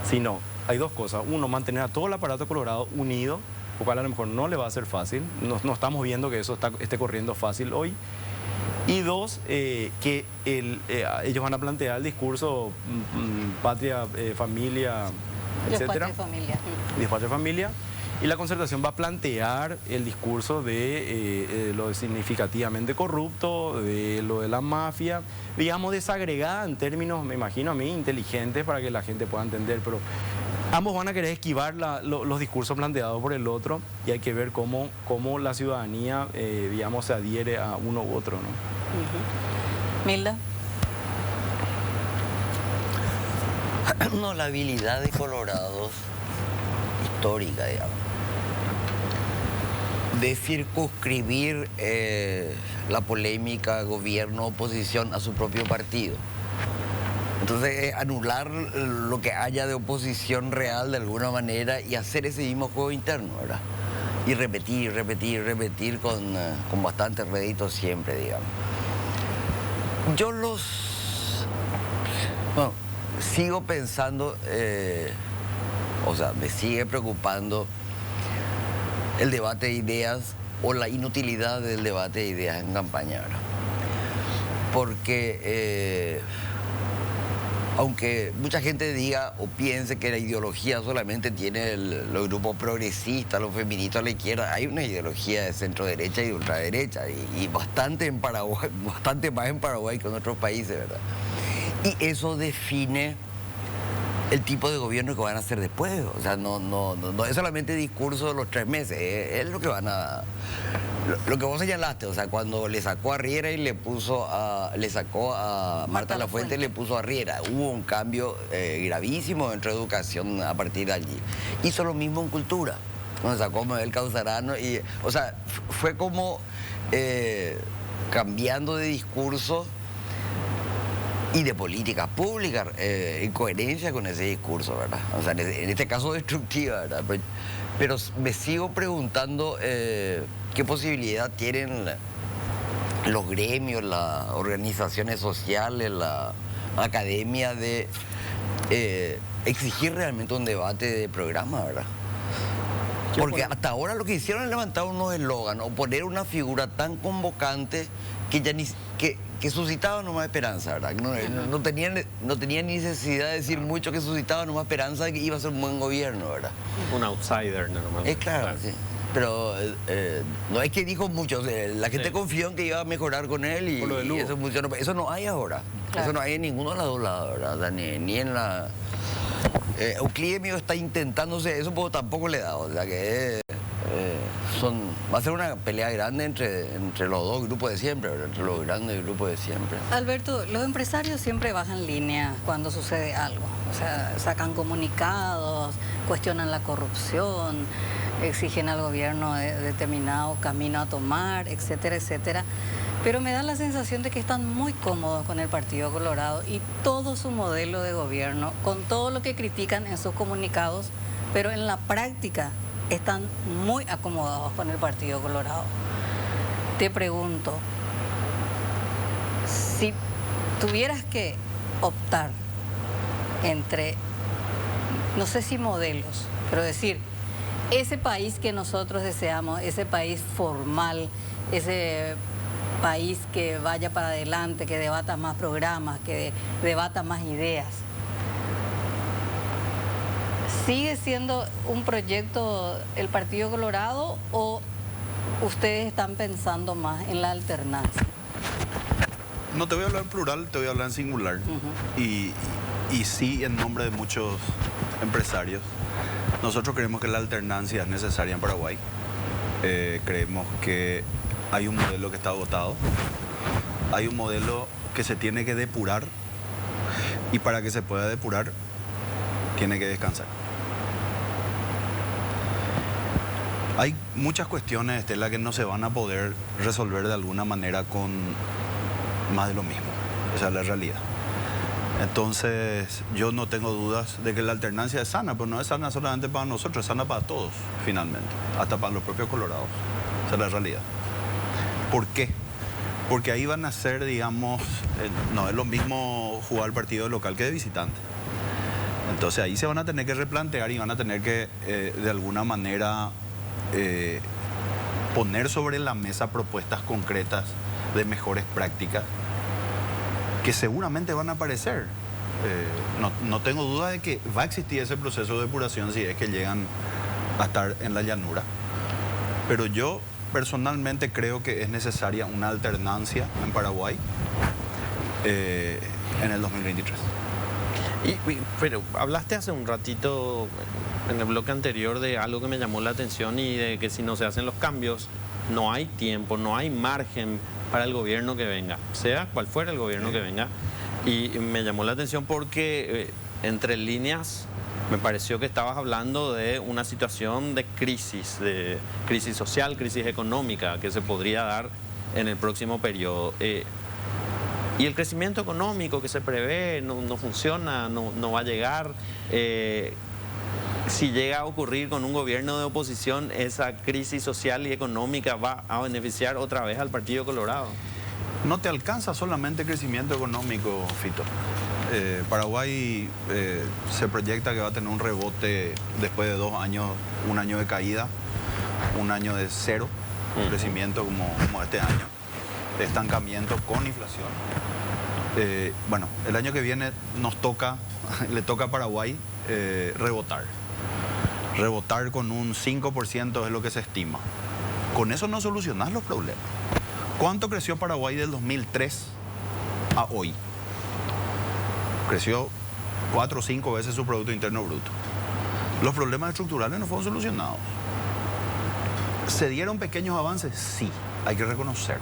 sino hay dos cosas. Uno, mantener a todo el aparato colorado unido, lo cual a lo mejor no le va a ser fácil. No estamos viendo que eso esté corriendo fácil hoy. Y dos, que ellos van a plantear el discurso patria, familia, etcétera. Patria, familia. Y la concertación va a plantear el discurso de lo significativamente corrupto, de lo de la mafia, digamos, desagregada en términos, me imagino a mí, inteligentes para que la gente pueda entender, pero ambos van a querer esquivar los discursos planteados por el otro, y hay que ver cómo la ciudadanía, digamos, se adhiere a uno u otro, ¿no? Milda. No, la habilidad de Colorados, histórica, digamos, de circunscribir la polémica gobierno-oposición a su propio partido. Entonces, anular lo que haya de oposición real de alguna manera y hacer ese mismo juego interno, ¿verdad? Y repetir con bastante rédito siempre, digamos. Sigo pensando, o sea, me sigue preocupando el debate de ideas o la inutilidad del debate de ideas en campaña, ¿verdad? Porque aunque mucha gente diga o piense que la ideología solamente tiene los grupos progresistas, los feministas a la izquierda, hay una ideología de centro derecha y de ultraderecha, y bastante en Paraguay, bastante más en Paraguay que en otros países, ¿verdad? Y eso define el tipo de gobierno que van a hacer después. O sea, no es solamente discurso de los 3 meses, es lo que van a... Lo que vos señalaste, o sea, cuando le sacó a Riera y le sacó a Marta Lafuente, le puso a Riera. Hubo un cambio gravísimo dentro de educación a partir de allí. Hizo lo mismo en cultura, cuando sacó a Mabel Causarano. Y, o sea, fue como cambiando de discurso y de políticas públicas en coherencia con ese discurso, ¿verdad? O sea, en este caso destructiva, ¿verdad? Pero me sigo preguntando qué posibilidad tienen los gremios, las organizaciones sociales, la academia de exigir realmente un debate de programa, ¿verdad? Porque hasta ahora lo que hicieron es levantar unos eslóganes o poner una figura tan convocante que ya que suscitaba nomás esperanza, ¿verdad? No tenía ni necesidad de decir mucho, que suscitaba nomás esperanza de que iba a ser un buen gobierno, ¿verdad? Un outsider, normal. Claro, sí. Pero no es que dijo mucho, o sea, la gente confió en que iba a mejorar con él y eso funcionó. Eso no hay ahora. Claro. Eso no hay en ninguno de los dos lados, ¿verdad? O sea, ni en la... Euclides mío está intentándose eso, pero tampoco le da. O sea que va a ser una pelea grande entre los dos grupos de siempre, ¿verdad? Entre los grandes grupos de siempre. Alberto, los empresarios siempre bajan línea cuando sucede algo. O sea, sacan comunicados, cuestionan la corrupción. exigen al gobierno determinado camino a tomar, etcétera, etcétera. Pero me da la sensación de que están muy cómodos con el Partido Colorado y todo su modelo de gobierno, con todo lo que critican en sus comunicados, pero en la práctica están muy acomodados con el Partido Colorado. Te pregunto, si tuvieras que optar entre, no sé si modelos, pero decir, ese país que nosotros deseamos, ese país formal, ese país que vaya para adelante, que debata más programas, que debata más ideas, ¿sigue siendo un proyecto el Partido Colorado o ustedes están pensando más en la alternancia? No te voy a hablar en plural, te voy a hablar en singular. Y sí, en nombre de muchos empresarios, nosotros creemos que la alternancia es necesaria en Paraguay. Creemos que hay un modelo que está agotado, hay un modelo que se tiene que depurar y para que se pueda depurar tiene que descansar. Hay muchas cuestiones, Estela, que no se van a poder resolver de alguna manera con más de lo mismo. Esa es la realidad. Entonces, yo no tengo dudas de que la alternancia es sana, pero no es sana solamente para nosotros, es sana para todos, finalmente, hasta para los propios colorados. Esa es la realidad. ¿Por qué? Porque ahí van a ser, digamos, no es lo mismo jugar partido local que de visitante. Entonces ahí se van a tener que replantear y van a tener que, de alguna manera, poner sobre la mesa propuestas concretas de mejores prácticas que seguramente van a aparecer. No tengo duda de que va a existir ese proceso de depuración si es que llegan a estar en la llanura. Pero yo personalmente creo que es necesaria una alternancia en Paraguay en el 2023. Pero hablaste hace un ratito en el bloque anterior de algo que me llamó la atención y de que si no se hacen los cambios, no hay tiempo, no hay margen para el gobierno que venga, sea cual fuera el gobierno que venga. Y me llamó la atención porque entre líneas me pareció que estabas hablando de una situación de crisis social, crisis económica que se podría dar en el próximo periodo. Y el crecimiento económico que se prevé no funciona, no va a llegar. Si llega a ocurrir con un gobierno de oposición, esa crisis social y económica va a beneficiar otra vez al Partido Colorado. No te alcanza solamente crecimiento económico, Fito. Paraguay se proyecta que va a tener un rebote después de 2 años, 1 año de caída, 1 año de cero crecimiento como este año, de estancamiento con inflación. Bueno, el año que viene le toca a Paraguay rebotar. Rebotar con un 5% es lo que se estima. Con eso no solucionás los problemas. ¿Cuánto creció Paraguay del 2003 a hoy? Creció 4 o 5 veces su Producto Interno Bruto. Los problemas estructurales no fueron solucionados. ¿Se dieron pequeños avances? Sí, hay que reconocer.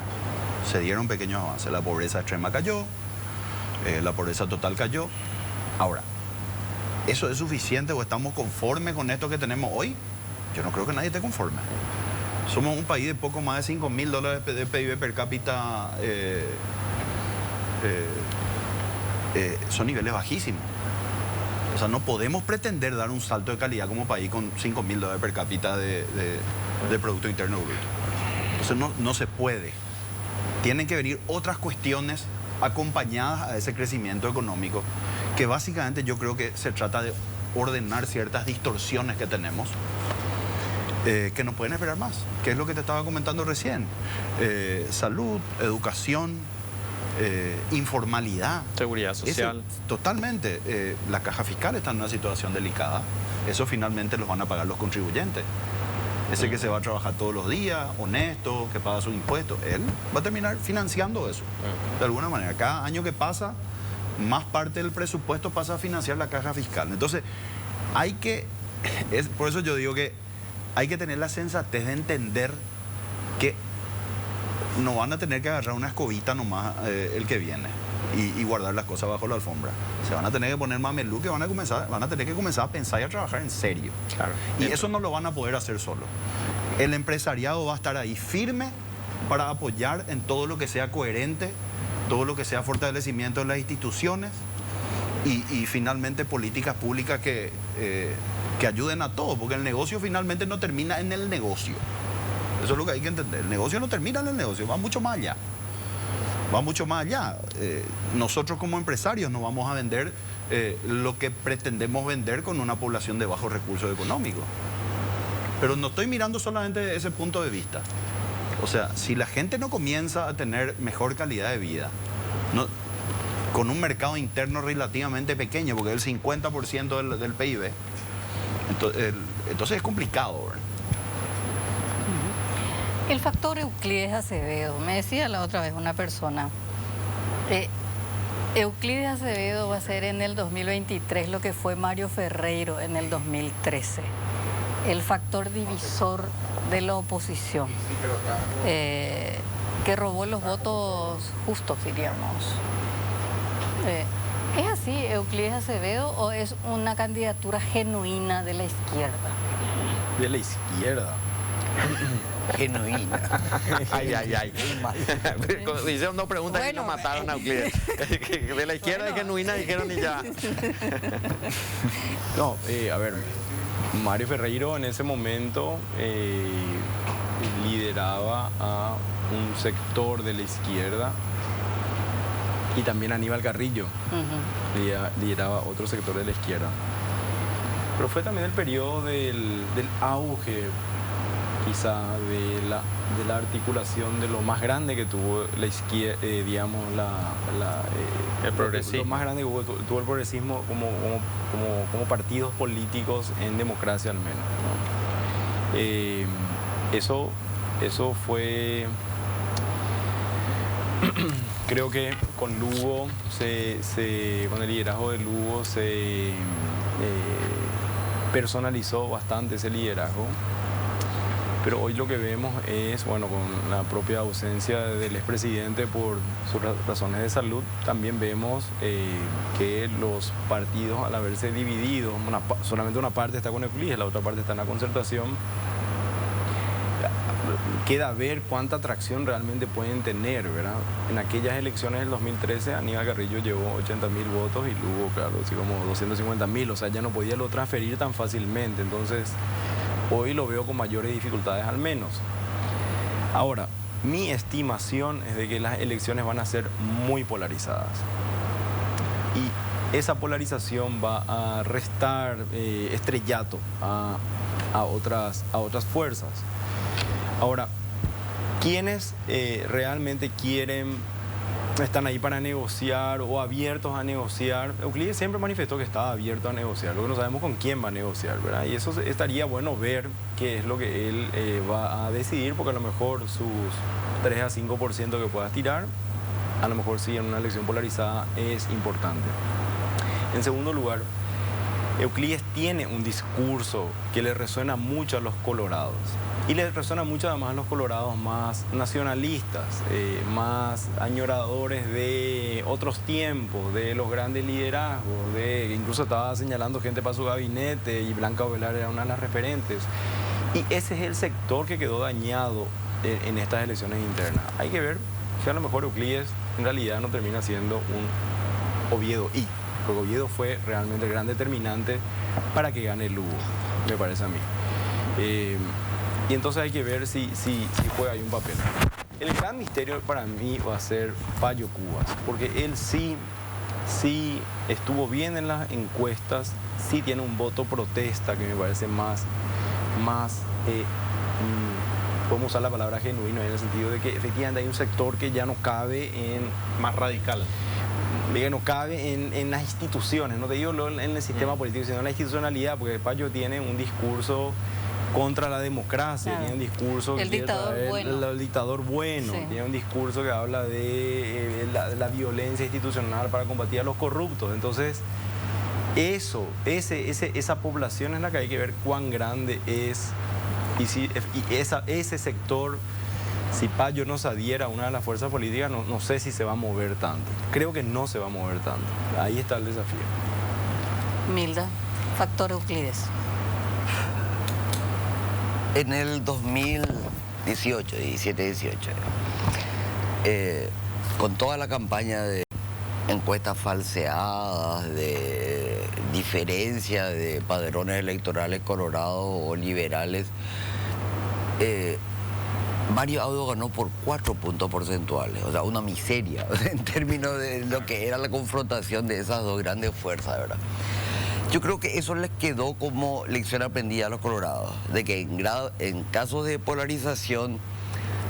Se dieron pequeños avances. La pobreza extrema cayó, la pobreza total cayó. Ahora, ¿eso es suficiente o estamos conformes con esto que tenemos hoy? Yo no creo que nadie esté conforme. Somos un país de poco más de $5.000 de PIB per cápita. Son niveles bajísimos. O sea, no podemos pretender dar un salto de calidad como país con $5.000 per cápita de Producto Interno Bruto. Entonces no se puede. Tienen que venir otras cuestiones acompañadas a ese crecimiento económico, que básicamente yo creo que se trata de ordenar ciertas distorsiones que tenemos, que no pueden esperar más, que es lo que te estaba comentando recién. Salud, educación, informalidad. Seguridad social. Totalmente. La caja fiscal está en una situación delicada. Eso finalmente los van a pagar los contribuyentes. Ese que se va a trabajar todos los días, honesto, que paga sus impuestos, él va a terminar financiando eso. De alguna manera, cada año que pasa, más parte del presupuesto pasa a financiar la caja fiscal. Entonces, por eso yo digo que hay que tener la sensatez de entender que no van a tener que agarrar una escobita nomás el que viene. y guardar las cosas bajo la alfombra. Se van a tener que poner mamelú, que van a tener que comenzar a pensar y a trabajar en serio. Claro. Y eso no lo van a poder hacer solo. El empresariado va a estar ahí firme para apoyar en todo lo que sea coherente, todo lo que sea fortalecimiento de las instituciones y finalmente políticas públicas que ayuden a todos, porque el negocio finalmente no termina en el negocio. Eso es lo que hay que entender. El negocio no termina en el negocio, va mucho más allá. Va mucho más allá. Nosotros como empresarios no vamos a vender lo que pretendemos vender con una población de bajos recursos económicos. Pero no estoy mirando solamente desde ese punto de vista. O sea, si la gente no comienza a tener mejor calidad de vida, con un mercado interno relativamente pequeño, porque es el 50% del PIB, entonces es complicado, ¿verdad? El factor Euclides Acevedo, me decía la otra vez una persona, Euclides Acevedo va a ser en el 2023 lo que fue Mario Ferreiro en el 2013, el factor divisor de la oposición, que robó los votos justos, diríamos. ¿Es así Euclides Acevedo o es una candidatura genuina de la izquierda? De la izquierda. Genuina. Ay. Hicieron dos preguntas y Bueno, lo mataron a Euclides. De la izquierda es genuina, dijeron y ya. No, a ver, Mario Ferreiro en ese momento lideraba a un sector de la izquierda y también Aníbal Carrillo lideraba otro sector de la izquierda. Pero fue también el periodo del auge, quizá, de la articulación de lo más grande que tuvo la izquierda, digamos, el progresismo. Lo más grande que tuvo el progresismo como partidos políticos en democracia al menos, ¿no? Eso fue... Creo que con Lugo, con el liderazgo de Lugo se personalizó bastante ese liderazgo. Pero hoy lo que vemos es, bueno, con la propia ausencia del expresidente por sus razones de salud, también vemos que los partidos, al haberse dividido, solamente una parte está con Euclides, la otra parte está en la Concertación, queda ver cuánta atracción realmente pueden tener, ¿verdad? En aquellas elecciones del 2013, Aníbal Carrillo llevó 80.000 votos y Lugo, claro, así como 250.000, o sea, ya no podía lo transferir tan fácilmente, entonces hoy lo veo con mayores dificultades al menos. Ahora, mi estimación es de que las elecciones van a ser muy polarizadas y esa polarización va a restar estrellato a otras fuerzas. Ahora, ¿quiénes realmente están ahí para negociar o abiertos a negociar? Euclides siempre manifestó que estaba abierto a negociar, lo que no sabemos con quién va a negociar, ¿verdad? Y eso estaría bueno ver qué es lo que él va a decidir, porque a lo mejor sus 3 a 5% que pueda tirar, a lo mejor sí en una elección polarizada es importante. En segundo lugar, Euclides tiene un discurso que le resuena mucho a los colorados. Y le resuena mucho además a los colorados más nacionalistas, más añoradores de otros tiempos, de los grandes liderazgos, incluso estaba señalando gente para su gabinete y Blanca Ovelar era una de las referentes. Y ese es el sector que quedó dañado en estas elecciones internas. Hay que ver si a lo mejor Euclides en realidad no termina siendo un Oviedo I, porque Oviedo fue realmente el gran determinante para que gane Lugo, me parece a mí. Y entonces hay que ver si juega ahí un papel. El gran misterio para mí va a ser Payo Cubas, porque él sí estuvo bien en las encuestas, sí tiene un voto protesta que me parece más podemos usar la palabra genuino en el sentido de que efectivamente hay un sector que ya no cabe en... Más radical. Que no cabe en las instituciones, no te digo en el sistema político, sino en la institucionalidad, porque Payo tiene un discurso contra la democracia, claro. Tiene un discurso... El dictador bueno. El dictador bueno, sí. Tiene un discurso que habla de la violencia institucional para combatir a los corruptos. Entonces, esa población es la que hay que ver cuán grande es y ese sector Si Payo no se adhiera a una de las fuerzas políticas, no sé si se va a mover tanto. Creo que no se va a mover tanto. Ahí está el desafío. Milda, factor Euclides. En el 2018, 17-18, con toda la campaña de encuestas falseadas, de diferencia de padrones electorales colorados o liberales, Mario Audo ganó por 4 puntos porcentuales, o sea, una miseria en términos de lo que era la confrontación de esas dos grandes fuerzas, ¿verdad? Yo creo que eso les quedó como lección aprendida a los colorados, de que en casos de polarización,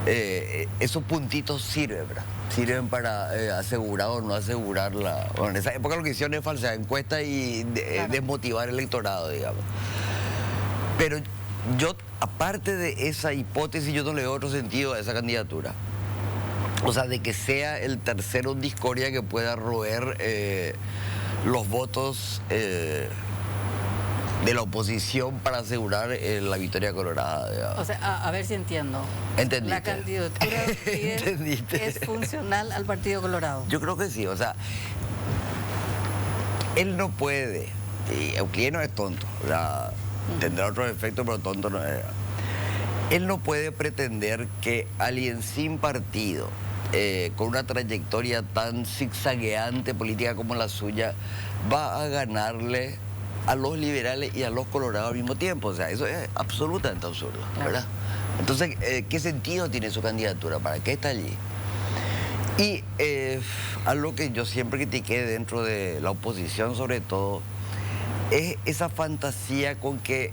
esos puntitos sirven, ¿verdad? Sirven para asegurar o no asegurar la... Bueno, en esa época lo que hicieron es falsear encuestas y desmotivar el electorado, digamos. Pero yo, aparte de esa hipótesis, yo no le veo otro sentido a esa candidatura. O sea, de que sea el tercero en discordia que pueda roer los votos de la oposición para asegurar la victoria colorada, digamos. O sea, a ver si entiendo. ¿Entendiste? La candidatura de Euclides ¿Entendiste? es funcional al Partido Colorado. Yo creo que sí, o sea, él no puede, y Euclides no es tonto, o sea, tendrá otros efectos, pero tonto no es. Él no puede pretender que alguien sin partido, con una trayectoria tan zigzagueante política como la suya, va a ganarle a los liberales y a los colorados al mismo tiempo. O sea, eso es absolutamente absurdo, ¿verdad? Entonces, ¿qué sentido tiene su candidatura? ¿Para qué está allí? Y algo que yo siempre critiqué dentro de la oposición, sobre todo, es esa fantasía con que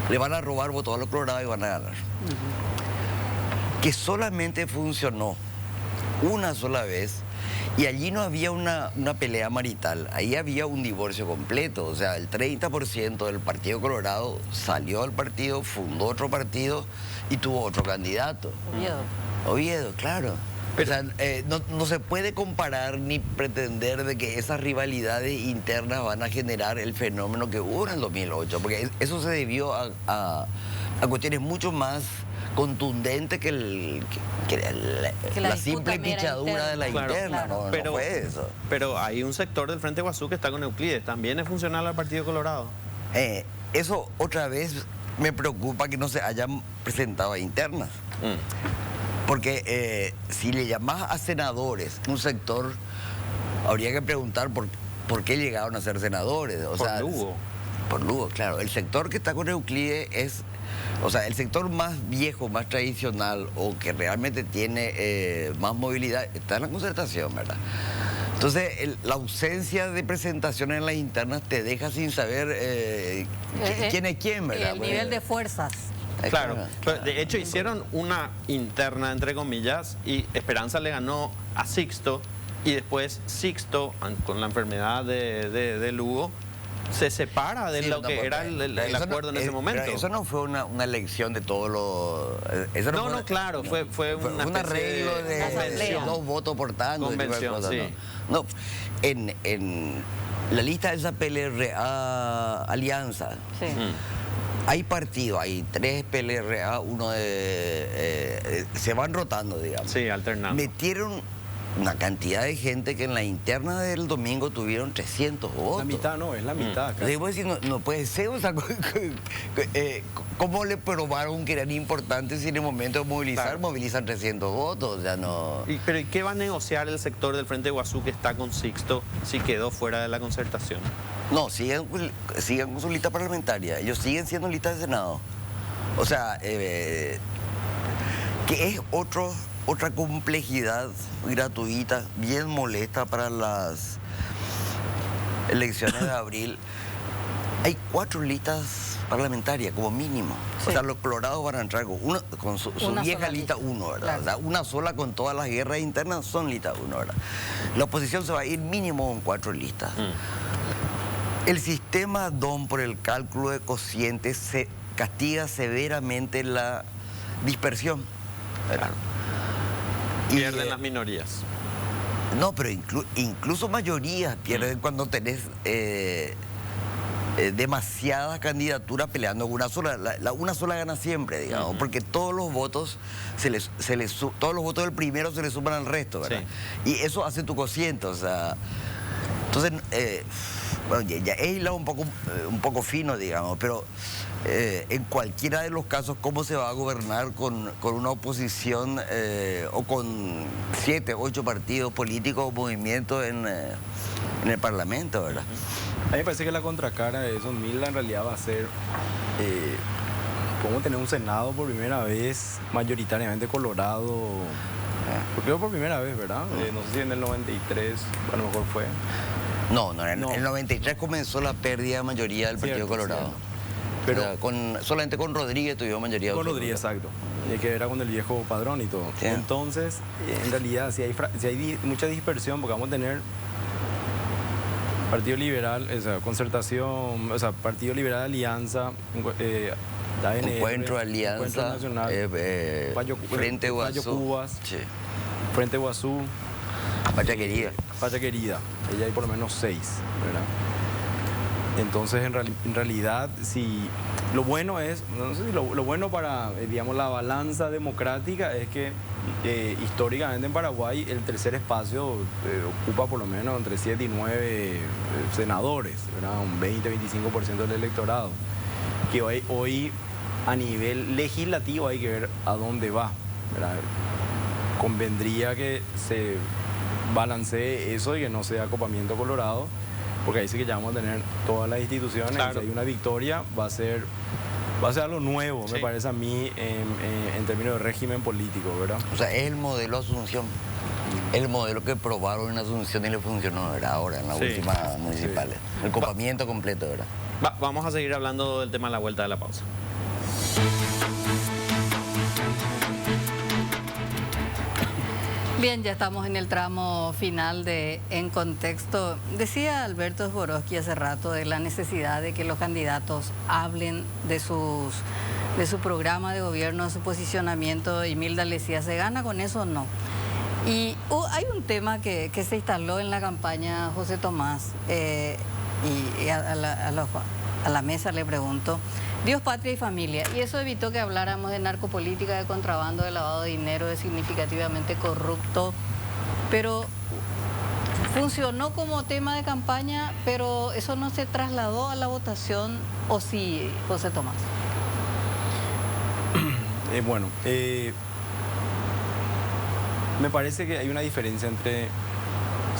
le van a robar votos a los colorados y van a ganar. Que solamente funcionó una sola vez, y allí no había una pelea marital, ahí había un divorcio completo. O sea, el 30% del Partido Colorado salió del partido, fundó otro partido y tuvo otro candidato. Oviedo, claro. Pero, o sea, no se puede comparar ni pretender de que esas rivalidades internas van a generar el fenómeno que hubo en el 2008, porque eso se debió a cuestiones mucho más contundentes que la simple pichadura de la interna. Claro. No, Pero, no fue eso. Pero hay un sector del Frente Guazú que está con Euclides. ¿También es funcional al Partido Colorado? Eso otra vez me preocupa que no se hayan presentado a internas. Porque si le llamás a senadores un sector, habría que preguntar por qué llegaron a ser senadores. Por Lugo. Por Lugo, claro. El sector que está con Euclides es, o sea, el sector más viejo, más tradicional, o que realmente tiene más movilidad, está en la concertación, ¿verdad? Entonces, la ausencia de presentaciones en las internas te deja sin saber quién es quién, ¿verdad? El nivel de fuerzas. Claro, pero de hecho hicieron una interna, entre comillas, y Esperanza le ganó a Sixto, y después Sixto, con la enfermedad de Lugo, se separa de lo que era el acuerdo en ese momento. Eso no fue una elección de todos los... No, claro, fue un arreglo de 2 votos por tanto. Convención, sí. No, en la lista de esa PLRA Alianza, Sí. hay partidos, hay 3 PLRA, uno se van rotando, digamos. Sí, alternando. Metieron una cantidad de gente que en la interna del domingo tuvieron 300 votos. La mitad no, es la mitad. Casi. Debo decir, no puede ser, o sea, ¿cómo le probaron que eran importantes si en el momento de movilizar Claro. movilizan 300 votos? O sea, no... Pero ¿y qué va a negociar el sector del Frente Guazú que está con Sixto si quedó fuera de la concertación? No, siguen con su lista parlamentaria. Ellos siguen siendo lista de Senado. O sea, que es otra complejidad gratuita, bien molesta para las elecciones de abril. Hay 4 listas parlamentarias, como mínimo. Sí. O sea, los colorados van a entrar con su Una vieja sola lista lista. 1, ¿verdad? Claro. O sea, una sola con todas las guerras internas son lista 1, ¿verdad? La oposición se va a ir mínimo con 4 listas. El sistema DOM, por el cálculo de cocientes, se castiga severamente la dispersión. Claro. Y, Pierden las minorías. No, pero incluso mayorías pierden cuando tenés demasiadas candidaturas peleando con una sola. Una sola gana siempre, digamos, porque todos los votos todos los votos del primero se le suman al resto, ¿verdad? Sí. Y eso hace tu cociente, o sea. Entonces, bueno, ya he hilado un poco fino, digamos, pero en cualquiera de los casos, ¿cómo se va a gobernar con una oposición o con 7, 8 partidos políticos o movimientos en el Parlamento, ¿verdad? A mí me parece que la contracara de eso, Milda, en realidad va a ser, podemos tener un Senado por primera vez, mayoritariamente colorado, creo por primera vez, ¿verdad? No sé si en el 93 a lo mejor fue. No, en el 93 comenzó la pérdida de mayoría del Partido Colorado. Pero o sea, solamente con Rodríguez tuvimos mayoría. Con Rodríguez, exacto. Que era con el viejo padrón y todo. Sí. Entonces, en realidad, si hay mucha dispersión, porque vamos a tener Partido Liberal, o sea, Concertación, o sea, Partido Liberal Alianza, Encuentro Alianza, Encuentro Nacional, Frente Guazú, Cubas, sí. Frente Guazú, Patria Querida. Patria Querida, ella hay por lo menos 6, ¿verdad? Entonces, en realidad, si lo bueno es, no sé si lo bueno para, digamos, la balanza democrática es que históricamente en Paraguay el tercer espacio ocupa por lo menos entre 7 y 9 senadores, ¿verdad? Un 20-25% del electorado, que hoy a nivel legislativo hay que ver a dónde va, ¿verdad? Convendría que se balancee eso y que no sea acopamiento colorado, porque ahí sí que ya vamos a tener todas las instituciones. Claro. Si hay una victoria, va a ser algo nuevo, sí. Me parece a mí, en términos de régimen político, ¿verdad? O sea, es el modelo Asunción, el modelo que probaron en Asunción y le funcionó, ¿verdad? Ahora, en las últimas municipales. El copamiento completo, ¿verdad? Vamos a seguir hablando del tema a la vuelta de la pausa. Bien, ya estamos en el tramo final de En Contexto. Decía Alberto Sborowski hace rato de la necesidad de que los candidatos hablen de su programa de gobierno, de su posicionamiento, y Milda le decía, ¿se gana con eso o no? Y hay un tema que se instaló en la campaña, José Tomás, y a la mesa le pregunto, Dios, patria y familia, y eso evitó que habláramos de narcopolítica, de contrabando, de lavado de dinero, de significativamente corrupto, pero funcionó como tema de campaña, pero eso no se trasladó a la votación, ¿o sí, José Tomás? Me parece que hay una diferencia entre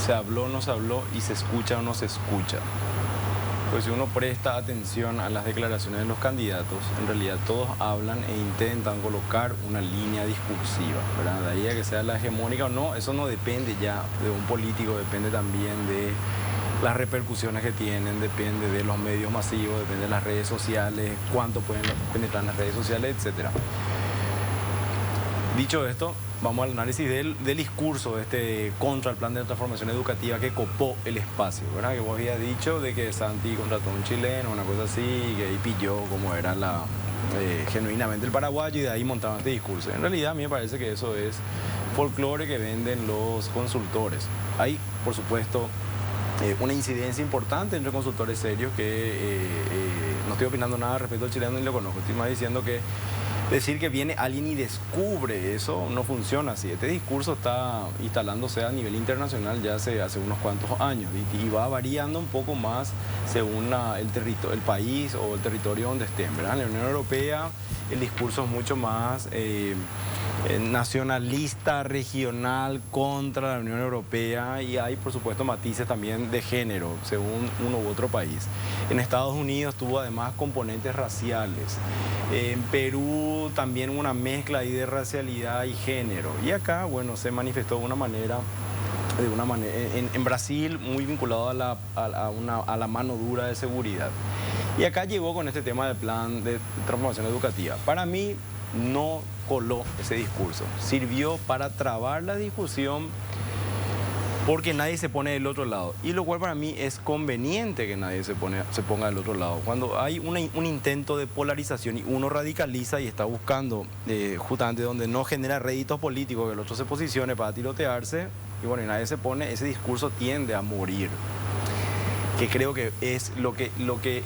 se habló o no se habló y se escucha o no se escucha. Pues si uno presta atención a las declaraciones de los candidatos, en realidad todos hablan e intentan colocar una línea discursiva, ¿verdad? De ahí a que sea la hegemónica o no, eso no depende ya de un político, depende también de las repercusiones que tienen, depende de los medios masivos, depende de las redes sociales, cuánto pueden penetrar en las redes sociales, etc. Dicho esto, vamos al análisis del discurso contra el plan de transformación educativa que copó el espacio, ¿verdad? Que vos habías dicho de que Santi contrató a un chileno, una cosa así, que ahí pilló como era genuinamente el paraguayo, y de ahí montaban este discurso. En realidad a mí me parece que eso es folclore que venden los consultores. Hay, por supuesto, una incidencia importante entre consultores serios que no estoy opinando nada respecto al chileno ni lo conozco, estoy más diciendo que decir que viene alguien y descubre eso no funciona así. Este discurso está instalándose a nivel internacional ya hace unos cuantos años y va variando un poco más según el país o el territorio donde estén, ¿verdad? En la Unión Europea el discurso es mucho más nacionalista, regional, contra la Unión Europea, y hay por supuesto matices también de género según uno u otro país. En Estados Unidos tuvo además componentes raciales. En Perú también una mezcla ahí de racialidad y género. Y acá, bueno, se manifestó de una manera, en Brasil muy vinculado a la mano dura de seguridad. Y acá llegó con este tema del plan de transformación educativa. Para mí no coló ese discurso. Sirvió para trabar la discusión porque nadie se pone del otro lado. Y lo cual para mí es conveniente que nadie se ponga del otro lado. Cuando hay un intento de polarización y uno radicaliza y está buscando justamente donde no genera réditos políticos, que el otro se posicione para tirotearse, y bueno, y nadie se pone, ese discurso tiende a morir. que creo que es lo que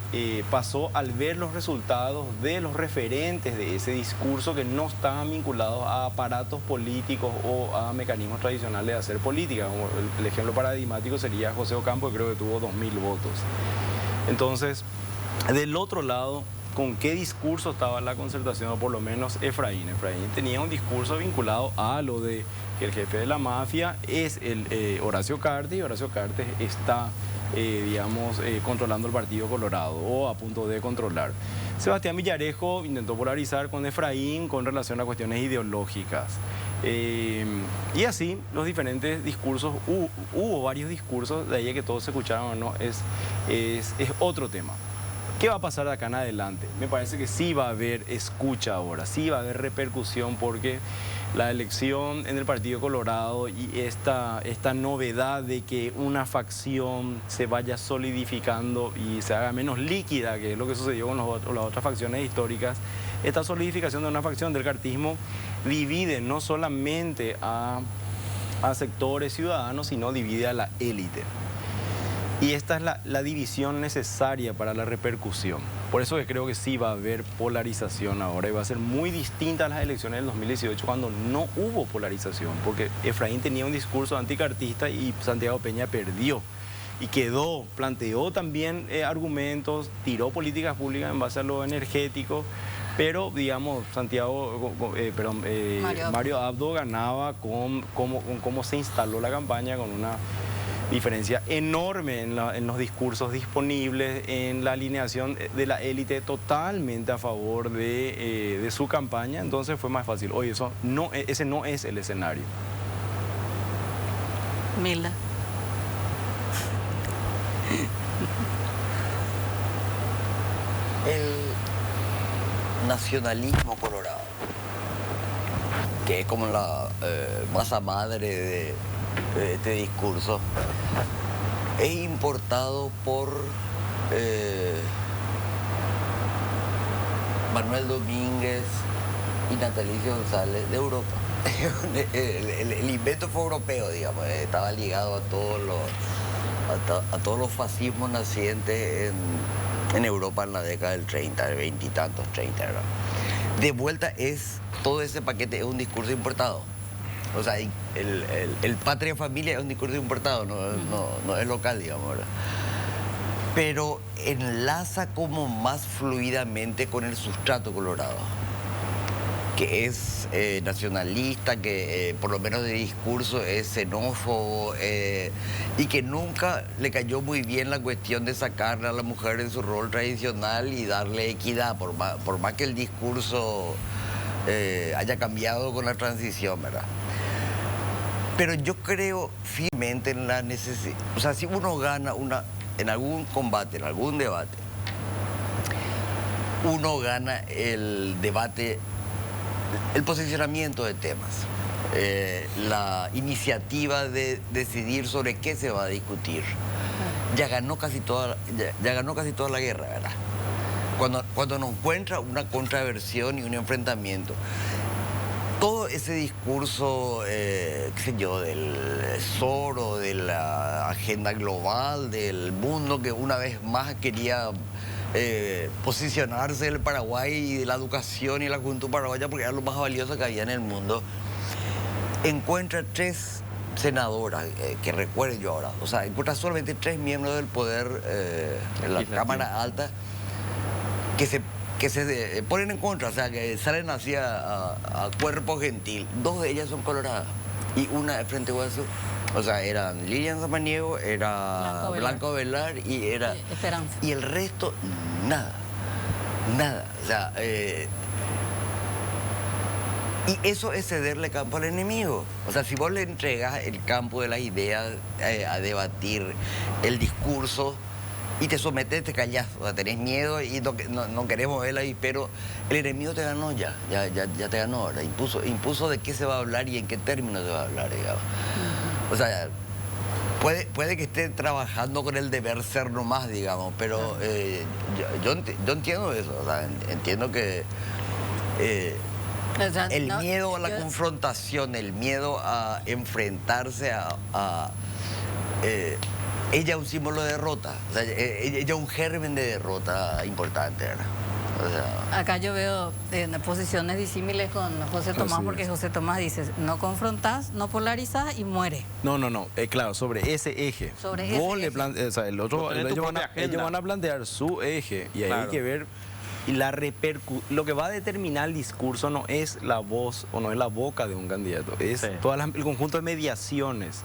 pasó al ver los resultados de los referentes de ese discurso que no estaban vinculados a aparatos políticos o a mecanismos tradicionales de hacer política. Como el ejemplo paradigmático sería José Ocampo, que creo que tuvo 2000 votos. Entonces, del otro lado, ¿con qué discurso estaba la concertación? O por lo menos Efraín. Efraín tenía un discurso vinculado a lo de que el jefe de la mafia es Horacio Cartes, y Horacio Cartes está, controlando el Partido Colorado o a punto de controlar. Sebastián Villarejo intentó polarizar con Efraín con relación a cuestiones ideológicas. Y así los diferentes discursos, hubo varios discursos, de ahí que todos se escucharon o no, es otro tema. ¿Qué va a pasar de acá en adelante? Me parece que sí va a haber escucha ahora, sí va a haber repercusión, porque la elección en el Partido Colorado y esta novedad de que una facción se vaya solidificando y se haga menos líquida, que es lo que sucedió con las otras facciones históricas, esta solidificación de una facción del cartismo divide no solamente a sectores ciudadanos, sino divide a la élite. Y esta es la división necesaria para la repercusión. Por eso que creo que sí va a haber polarización ahora, y va a ser muy distinta a las elecciones del 2018 cuando no hubo polarización, porque Efraín tenía un discurso anticartista y Santiago Peña perdió. Y planteó también argumentos, tiró políticas públicas en base a lo energético, pero digamos, Mario Abdo ganaba con cómo se instaló la campaña, con una diferencia enorme en los discursos disponibles, en la alineación de la élite totalmente a favor de su campaña. Entonces fue más fácil. Oye, ese no es el escenario. Milda. El nacionalismo colorado, que es como la masa madre de este discurso, es importado por Manuel Domínguez y Natalicio González de Europa. El invento fue europeo, digamos, estaba ligado a todos los fascismos nacientes en Europa en la década del 30, de 20 y tantos, 30, ¿verdad? De vuelta, todo ese paquete es un discurso importado. O sea, el patria familia es un discurso importado, no es local, digamos, ¿verdad? Pero enlaza como más fluidamente con el sustrato colorado, que es nacionalista, que por lo menos de discurso es xenófobo, y que nunca le cayó muy bien la cuestión de sacarle a la mujer de su rol tradicional y darle equidad, por más que el discurso haya cambiado con la transición, ¿verdad? Pero yo creo firmemente en la necesidad, o sea, si uno gana en algún combate, en algún debate, uno gana el debate, el posicionamiento de temas, la iniciativa de decidir sobre qué se va a discutir. Ya ganó casi toda la guerra, ¿verdad? Cuando nos encuentra una contraversión y un enfrentamiento, todo ese discurso, qué sé yo, del Soro, de la agenda global, del mundo que una vez más quería posicionarse del Paraguay y de la educación y la juventud paraguaya porque era lo más valioso que había en el mundo, encuentra 3 senadoras, que recuerdo yo ahora, o sea, encuentra solamente 3 miembros del poder en la Cámara Alta que se ponen en contra, o sea, que salen así a cuerpo gentil. 2 de ellas son coloradas y una de Frente Guasú. O sea, eran Lilian Samaniego, era Blanco Velar y era Esperanza. Y el resto, nada. O sea, y eso es cederle campo al enemigo. O sea, si vos le entregas el campo de las ideas a debatir, el discurso, y te sometes, te callás, o sea, tenés miedo y no queremos verla ahí, pero el enemigo te ganó ya te ganó ahora. Impuso de qué se va a hablar y en qué términos se va a hablar, digamos. O sea, puede que esté trabajando con el deber ser nomás, digamos, pero yo entiendo eso, o sea, entiendo que el miedo a la confrontación, el miedo a enfrentarse ella es un símbolo de derrota, o sea, ella es un germen de derrota importante, ¿verdad? O sea, Acá yo veo posiciones disímiles con José Tomás, Así porque es. José Tomás dice, no confrontás, no polarizás y muere. No, claro, sobre ese eje. Sobre ese Vos le eje. o sea, el otro, Vos tenés tu ellos van, propia agenda. ellos van a plantear su eje y ahí Claro. hay que ver y la lo que va a determinar el discurso no es la voz o no es la boca de un candidato, es Sí. el conjunto de mediaciones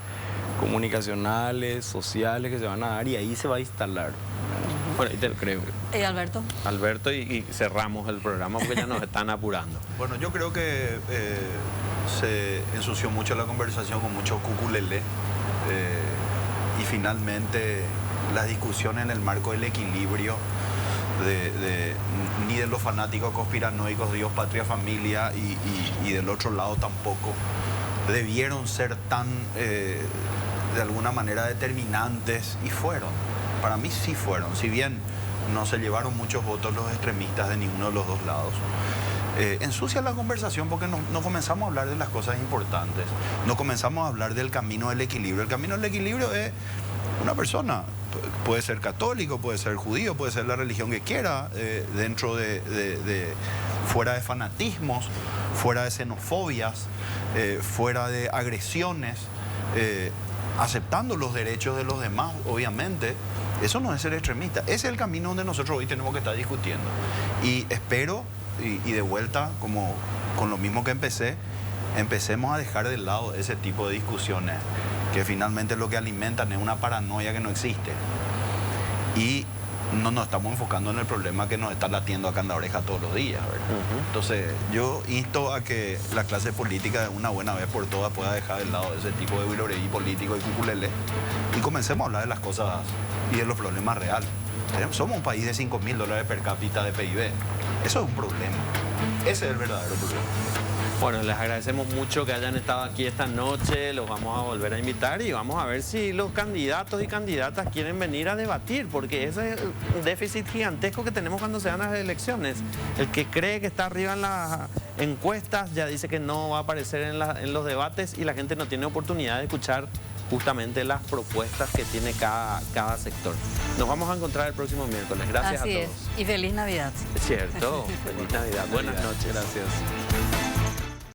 comunicacionales, sociales que se van a dar y ahí se va a instalar. Bueno, y Creo. Alberto. Alberto, y cerramos el programa porque ya nos están apurando. Bueno, yo creo que se ensució mucho la conversación con mucho cuculele y finalmente las discusiones en el marco del equilibrio ni de los fanáticos conspiranoicos, Dios, patria, familia y del otro lado tampoco debieron ser tan de alguna manera determinantes y fueron. Para mí sí fueron, si bien no se llevaron muchos votos los extremistas de ninguno de los dos lados. Ensucia la conversación porque no comenzamos a hablar de las cosas importantes, no comenzamos a hablar del camino del equilibrio. El camino del equilibrio es una persona, puede ser católico, puede ser judío, puede ser la religión que quiera, dentro fuera de fanatismos, fuera de xenofobias, fuera de agresiones, aceptando los derechos de los demás, obviamente. Eso no es ser extremista. Ese es el camino donde nosotros hoy tenemos que estar discutiendo. Y espero, y de vuelta, como con lo mismo que empecemos a dejar de lado ese tipo de discusiones que finalmente lo que alimentan es una paranoia que no existe. Y no nos estamos enfocando en el problema que nos está latiendo acá en la oreja todos los días, ¿verdad? Entonces, yo insto a que la clase política de una buena vez por todas pueda dejar de lado ese tipo de biloreí político y cuculele y comencemos a hablar de las cosas y de los problemas reales. Somos un país de $5.000 per cápita de PIB. Eso es un problema. Ese es el verdadero problema. Bueno, les agradecemos mucho que hayan estado aquí esta noche, los vamos a volver a invitar y vamos a ver si los candidatos y candidatas quieren venir a debatir, porque ese es un déficit gigantesco que tenemos cuando se dan las elecciones. El que cree que está arriba en las encuestas ya dice que no va a aparecer en los debates y la gente no tiene oportunidad de escuchar justamente las propuestas que tiene cada sector. Nos vamos a encontrar el próximo miércoles. Gracias Así a es. todos. Y feliz Navidad. Es cierto. Feliz Navidad. Buenas noches. Gracias.